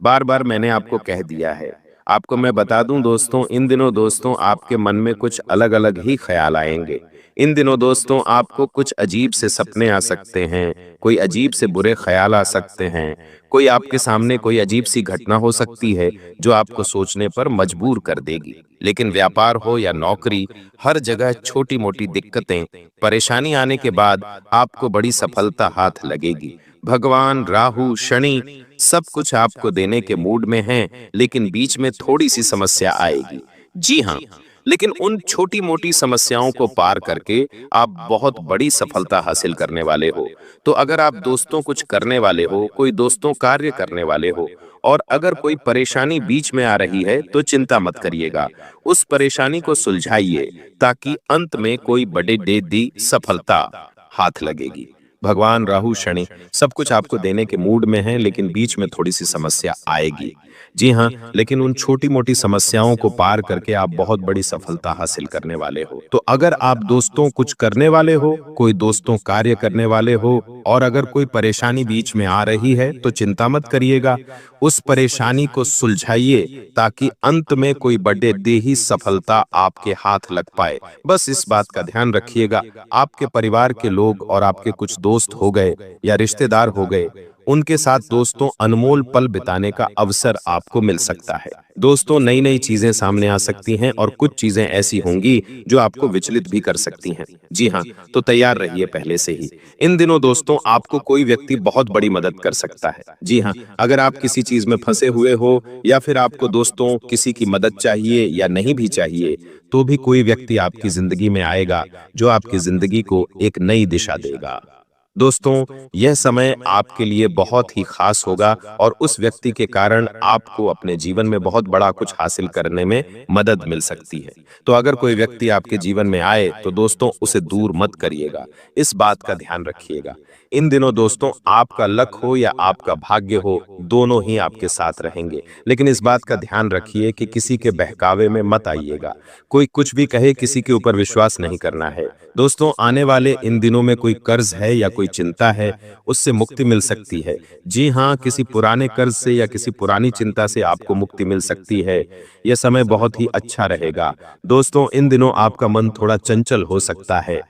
बार बार मैंने आपको कह दिया है। आपको मैं बता दूं दोस्तों, इन दिनों दोस्तों आपके मन में कुछ अलग अलग ही ख्याल आएंगे। इन दिनों दोस्तों आपको कुछ अजीब से सपने आ सकते हैं, कोई अजीब से बुरे ख्याल आ सकते हैं, कोई आपके सामने कोई अजीब सी घटना हो सकती है जो आपको सोचने पर मजबूर कर देगी। लेकिन व्यापार हो या नौकरी, हर जगह छोटी मोटी दिक्कतें, परेशानी आने के बाद आपको बड़ी सफलता हाथ लगेगी। भगवान, राहु, शनि सब कुछ आपको देने के मूड में हैं, लेकिन बीच में थोड़ी सी समस्या आएगी। जी हाँ, लेकिन उन छोटी मोटी समस्याओं को पार करके आप बहुत बड़ी सफलता हासिल करने वाले हो। तो अगर आप दोस्तों कुछ करने वाले हो, कोई दोस्तों कार्य करने वाले हो, और अगर कोई परेशानी बीच में आ रही है तो चिंता मत करिएगा, उस परेशानी को सुलझाइए ताकि अंत में कोई बड़े दी सफलता हाथ लगेगी। भगवान, राहु, शनि सब कुछ आपको देने के मूड में हैं, लेकिन बीच में थोड़ी सी समस्या आएगी। जी हाँ, लेकिन उन छोटी मोटी समस्याओं को पार करके आप बहुत बड़ी सफलता हासिल करने वाले हो। तो अगर आप दोस्तों कुछ करने वाले हो, कोई दोस्तों कार्य करने वाले हो, और अगर कोई परेशानी बीच में आ रही है तो चिंता मत करिएगा, उस परेशानी को सुलझाइए ताकि अंत में कोई बड़े देही सफलता आपके हाथ लग पाए। बस इस बात का ध्यान रखिएगा, आपके परिवार के लोग और आपके कुछ दोस्त हो गए या रिश्तेदार हो गए, उनके साथ दोस्तों अनमोल पल बिताने का अवसर आपको मिल सकता है। दोस्तों नई नई चीजें सामने आ सकती हैं और कुछ चीजें ऐसी होंगी जो आपको विचलित भी कर सकती हैं। जी हाँ, तो तैयार रहिए पहले से ही। इन दिनों दोस्तों आपको कोई व्यक्ति बहुत बड़ी मदद कर सकता है। जी हाँ, अगर आप किसी चीज में फंसे हुए हो या फिर आपको दोस्तों किसी की मदद चाहिए या नहीं भी चाहिए, तो भी कोई व्यक्ति आपकी जिंदगी में आएगा जो आपकी जिंदगी को एक नई दिशा देगा। दोस्तों यह समय आपके लिए बहुत ही खास होगा और उस व्यक्ति के कारण आपको अपने जीवन में बहुत बड़ा कुछ हासिल करने में मदद मिल सकती है। तो अगर कोई व्यक्ति आपके जीवन में आए तो दोस्तों उसे दूर मत करिएगा, इस बात का ध्यान रखिएगा। इन दिनों दोस्तों आपका लक हो या आपका भाग्य हो, दोनों ही आपके साथ रहेंगे, लेकिन इस बात का ध्यान रखिए कि किसी के बहकावे में मत आइएगा। कोई कुछ भी कहे, किसी के ऊपर विश्वास नहीं करना है। दोस्तों आने वाले इन दिनों में कोई कर्ज है या कोई चिंता है, उससे मुक्ति मिल सकती है। जी हाँ, किसी पुराने कर्ज से या किसी पुरानी चिंता से आपको मुक्ति मिल सकती है। यह समय बहुत ही अच्छा रहेगा। दोस्तों इन दिनों आपका मन थोड़ा चंचल हो सकता है।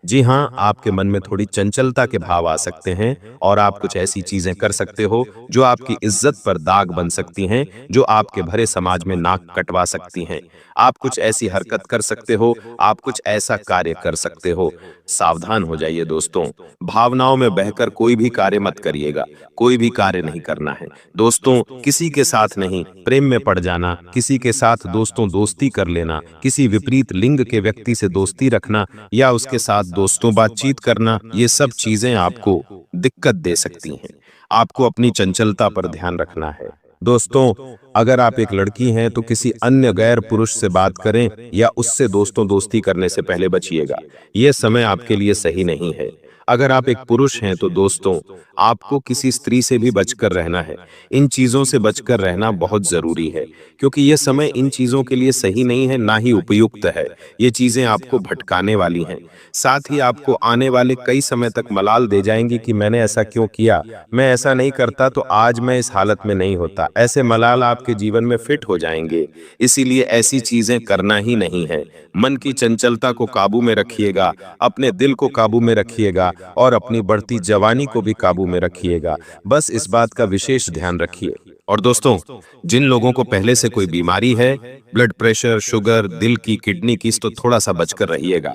जी हाँ, आपके मन में थोड़ी चंचलता के भाव आ सकते हैं और आप कुछ ऐसी चीजें कर सकते हो जो आपकी इज्जत पर दाग बन सकती हैं, जो आपके भरे समाज में नाक कटवा सकती हैं। आप कुछ ऐसी हरकत कर सकते हो, आप कुछ ऐसा कार्य कर सकते हो। सावधान हो जाइए दोस्तों, भावनाओं में बहकर कोई भी कार्य मत करिएगा, कोई भी कार्य नहीं करना है। दोस्तों किसी के साथ नहीं, प्रेम में पड़ जाना, किसी के साथ दोस्तों दोस्ती कर लेना, किसी विपरीत लिंग के व्यक्ति से दोस्ती रखना या उसके साथ दोस्तों बातचीत करना, ये सब चीजें आपको दिक्कत दे सकती हैं। आपको अपनी चंचलता पर ध्यान रखना है। दोस्तों अगर आप एक लड़की हैं तो किसी अन्य गैर पुरुष से बात करें या उससे दोस्तों दोस्ती करने से पहले बचिएगा, यह समय आपके लिए सही नहीं है। अगर आप एक पुरुष हैं तो दोस्तों आपको किसी स्त्री से भी बचकर रहना है। इन चीजों से बचकर रहना बहुत जरूरी है, क्योंकि यह समय इन चीजों के लिए सही नहीं है, ना ही उपयुक्त है। ये चीजें आपको भटकाने वाली हैं, साथ ही आपको आने वाले कई समय तक मलाल दे जाएंगी कि मैंने ऐसा क्यों किया, मैं ऐसा नहीं करता तो आज मैं इस हालत में नहीं होता। ऐसे मलाल आपके जीवन में फिट हो जाएंगे, इसीलिए ऐसी चीजें करना ही नहीं है। मन की चंचलता को काबू में रखिएगा, अपने दिल को काबू में रखिएगा और अपनी बढ़ती जवानी को भी काबू में रखिएगा। बस इस बात का विशेष ध्यान रखिए। और दोस्तों जिन लोगों को पहले से कोई बीमारी है, ब्लड प्रेशर, शुगर, दिल की, किडनी की, तो थोड़ा सा बचकर रहिएगा।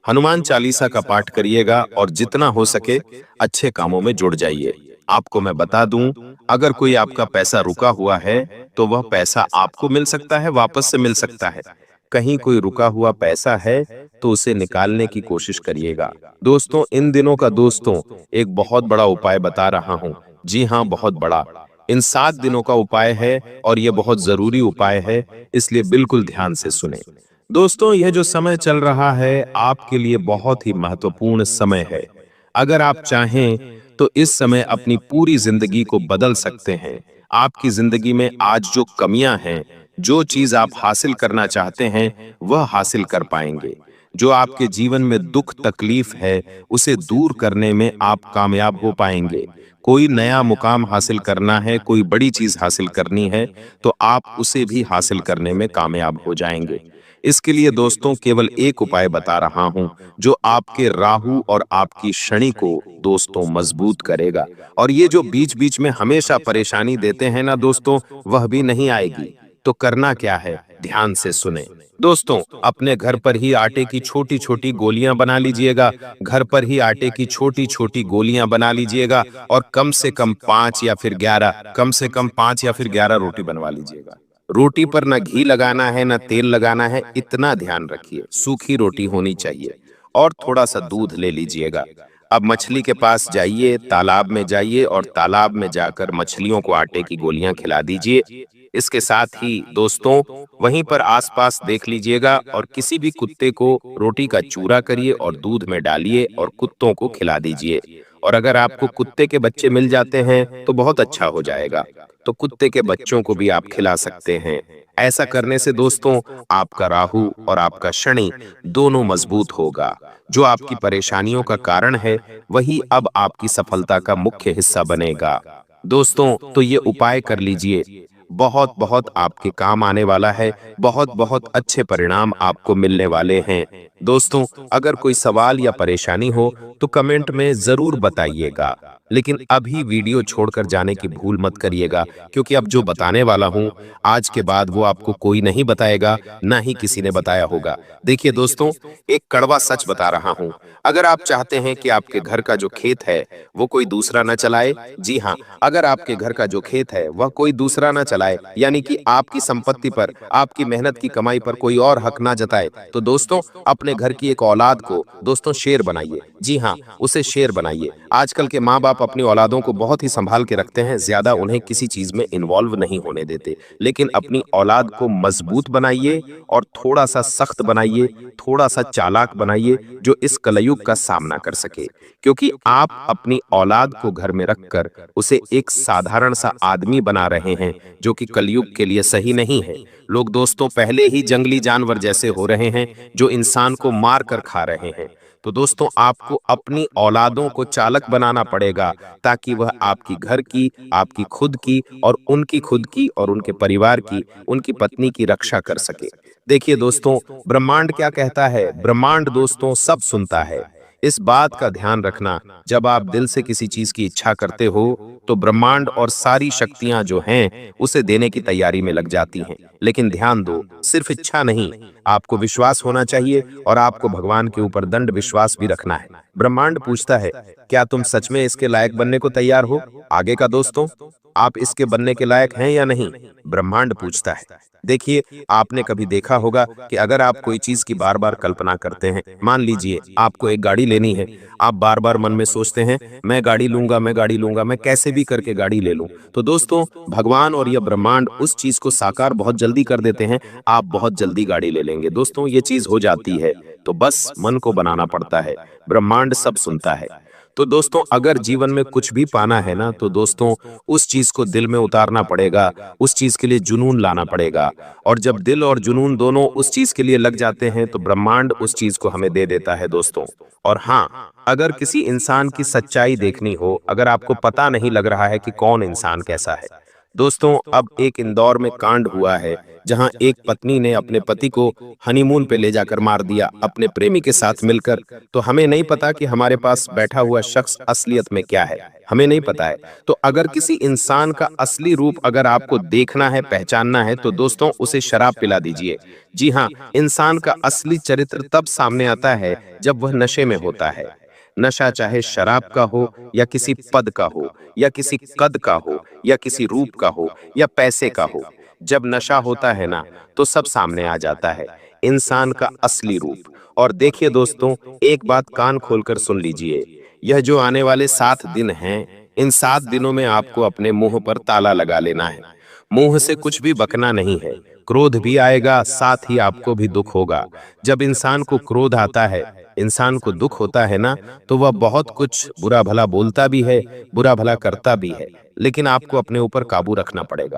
हनुमान चालीसा का पाठ करिएगा और जितना हो सके अच्छे कामों में जुड़ जाइए। आपको मैं बता दूं, अगर कोई आपका पैसा रुका हुआ है तो वह पैसा आपको मिल सकता है, वापस से मिल सकता है। कहीं कोई रुका हुआ पैसा है तो उसे निकालने की कोशिश करिएगा। दोस्तों इन दिनों का दोस्तों एक बहुत बड़ा उपाय बता रहा हूं। जी हां, बहुत बड़ा। इन 7 दिनों का उपाय है और यह बहुत जरूरी उपाय है, इसलिए बिल्कुल ध्यान से सुने। दोस्तों यह जो समय चल रहा है आपके लिए बहुत ही महत्वपूर्ण समय है। अगर आप चाहें तो इस समय अपनी पूरी जिंदगी को बदल सकते हैं। आपकी जिंदगी में आज जो कमियां हैं, जो चीज आप हासिल करना चाहते हैं वह हासिल कर पाएंगे। जो आपके जीवन में दुख तकलीफ है उसे दूर करने में आप कामयाब हो पाएंगे। कोई नया मुकाम हासिल करना है, कोई बड़ी चीज हासिल करनी है, तो आप उसे भी हासिल करने में कामयाब हो जाएंगे। इसके लिए दोस्तों केवल एक उपाय बता रहा हूं जो आपके राहु और आपकी शनि को दोस्तों मजबूत करेगा, और ये जो बीच बीच में हमेशा परेशानी देते हैं ना दोस्तों, वह भी नहीं आएगी। तो करना क्या है, ध्यान से सुने दोस्तों। अपने घर पर ही आटे की छोटी छोटी गोलियां बना लीजिएगा, घर पर ही आटे की छोटी छोटी गोलियां बना लीजिएगा, और कम से कम 5 या फिर 11, कम से कम 5 या फिर 11 रोटी बनवा लीजिएगा। रोटी पर ना घी लगाना है ना तेल लगाना है, इतना ध्यान रखिए, सूखी रोटी होनी चाहिए। और थोड़ा सा दूध ले लीजिएगा। अब मछली के पास जाइए, तालाब में जाइए, और तालाब में जाकर मछलियों को आटे की गोलियां खिला दीजिए। इसके साथ ही दोस्तों वहीं पर आसपास देख लीजिएगा, और किसी भी कुत्ते को रोटी का चूरा करिए और दूध में डालिए और कुत्तों को खिला दीजिए। और अगर आपको कुत्ते के बच्चे मिल जाते हैं तो बहुत अच्छा हो जाएगा, तो कुत्ते के बच्चों को भी आप खिला सकते हैं। ऐसा करने से दोस्तों आपका राहु और आपका शनि दोनों मजबूत होगा। जो आपकी परेशानियों का कारण है वही अब आपकी सफलता का मुख्य हिस्सा बनेगा। दोस्तों तो ये उपाय कर लीजिए, बहुत बहुत आपके काम आने वाला है, बहुत बहुत अच्छे परिणाम आपको मिलने वाले हैं। दोस्तों अगर कोई सवाल या परेशानी हो तो कमेंट में जरूर बताइएगा, लेकिन अभी वीडियो छोड़कर जाने की भूल मत करिएगा, क्योंकि अब जो बताने वाला हूं आज के बाद वो आपको कोई नहीं बताएगा, ना ही किसी ने बताया होगा। देखिए दोस्तों, एक कड़वा सच बता रहा हूं, अगर आप चाहते हैं कि आपके घर का जो खेत है वो कोई दूसरा न चलाए, जी हाँ, अगर आपके घर का जो खेत है वह कोई दूसरा न चलाए, यानी कि आपकी संपत्ति पर, आपकी मेहनत की कमाई पर कोई और हक ना जताए, तो दोस्तों अपने घर की एक औलाद को दोस्तों शेर बनाइए। जी हाँ, उसे शेर बनाइए। आजकल के माँ बाप अपनी औलादों को बहुत ही संभाल के रखते हैं, ज्यादा उन्हें किसी चीज में इन्वॉल्व नहीं होने देते, लेकिन अपनी औलाद को मजबूत बनाइए और थोड़ा सा सख्त बनाइए, थोड़ा सा चालाक बनाइए, जो इस कलयुग का सामना कर सके। क्योंकि आप अपनी औलाद को घर में रखकर उसे एक साधारण सा आदमी बना रहे हैं, जो कि कलयुग के लिए सही नहीं है। लोग दोस्तों पहले ही जंगली जानवर जैसे हो रहे हैं, जो इंसान को मार कर खा रहे हैं। तो दोस्तों आपको अपनी औलादों को चालक बनाना पड़ेगा, ताकि वह आपकी घर की, आपकी खुद की, और उनकी खुद की, और उनके परिवार की, उनकी पत्नी की रक्षा कर सके। देखिए दोस्तों, ब्रह्मांड क्या कहता है? ब्रह्मांड दोस्तों सब सुनता है। इस बात का ध्यान रखना, जब आप दिल से किसी चीज की इच्छा करते हो तो ब्रह्मांड और सारी शक्तियां जो हैं उसे देने की तैयारी में लग जाती हैं। लेकिन ध्यान दो, सिर्फ इच्छा नहीं, आपको विश्वास होना चाहिए, और आपको भगवान के ऊपर दृढ़ विश्वास भी रखना है। ब्रह्मांड पूछता है, क्या तुम सच में इसके लायक बनने को तैयार हो? आगे का दोस्तों, आप इसके बनने के लायक हैं या नहीं? ब्रह्मांड पूछता है। देखिए, आपने कभी देखा होगा कि अगर आप कोई चीज की बार बार कल्पना करते हैं, मान लीजिए आपको एक गाड़ी लेनी है, आप बार बार मन में सोचते हैं मैं गाड़ी लूंगा, मैं गाड़ी लूंगा, मैं कैसे भी करके गाड़ी ले लूं, तो दोस्तों भगवान और यह ब्रह्मांड उस चीज को साकार बहुत जल्दी कर देते हैं, आप बहुत जल्दी गाड़ी ले लेंगे। दोस्तों ये चीज हो जाती है, तो बस मन को बनाना पड़ता है, ब्रह्मांड सब सुनता है। तो दोस्तों अगर जीवन में कुछ भी पाना है ना, तो दोस्तों उस चीज को दिल में उतारना पड़ेगा, उस चीज के लिए जुनून लाना पड़ेगा, और जब दिल और जुनून दोनों उस चीज के लिए लग जाते हैं तो ब्रह्मांड उस चीज को हमें दे देता है दोस्तों। और हाँ, अगर किसी इंसान की सच्चाई देखनी हो, अगर आपको पता नहीं लग रहा है कि कौन इंसान कैसा है, दोस्तों अब एक इंदौर में कांड हुआ है, जहां एक पत्नी ने अपने पति को हनीमून पे ले जाकर मार दिया अपने प्रेमी के साथ मिलकर। तो हमें नहीं पता कि हमारे पास बैठा हुआ शख्स असलियत में क्या है, हमें नहीं पता है। तो अगर किसी इंसान का असली रूप अगर आपको देखना है, पहचानना है, तो दोस्तों उसे शराब पिला दीजिए। जी हाँ, इंसान का असली चरित्र तब सामने आता है जब वह नशे में होता है। नशा चाहे शराब का हो, या किसी पद का हो, या किसी कद का हो, या किसी रूप का हो, या पैसे का हो, जब नशा होता है ना, तो सब सामने आ जाता है, इंसान का असली रूप। और देखिए दोस्तों, एक बात कान खोलकर सुन लीजिए, यह जो आने वाले 7 दिन हैं, इन 7 दिनों में आपको अपने मुंह पर ताला लगा लेना है। मुंह से कुछ भी बकना नहीं है। क्रोध भी आएगा, साथ ही आपको भी दुख होगा। जब इंसान को क्रोध आता है, इंसान को दुख होता है ना, तो वह बहुत कुछ बुरा भला बोलता भी है, बुरा भला करता भी है, लेकिन आपको अपने ऊपर काबू रखना पड़ेगा।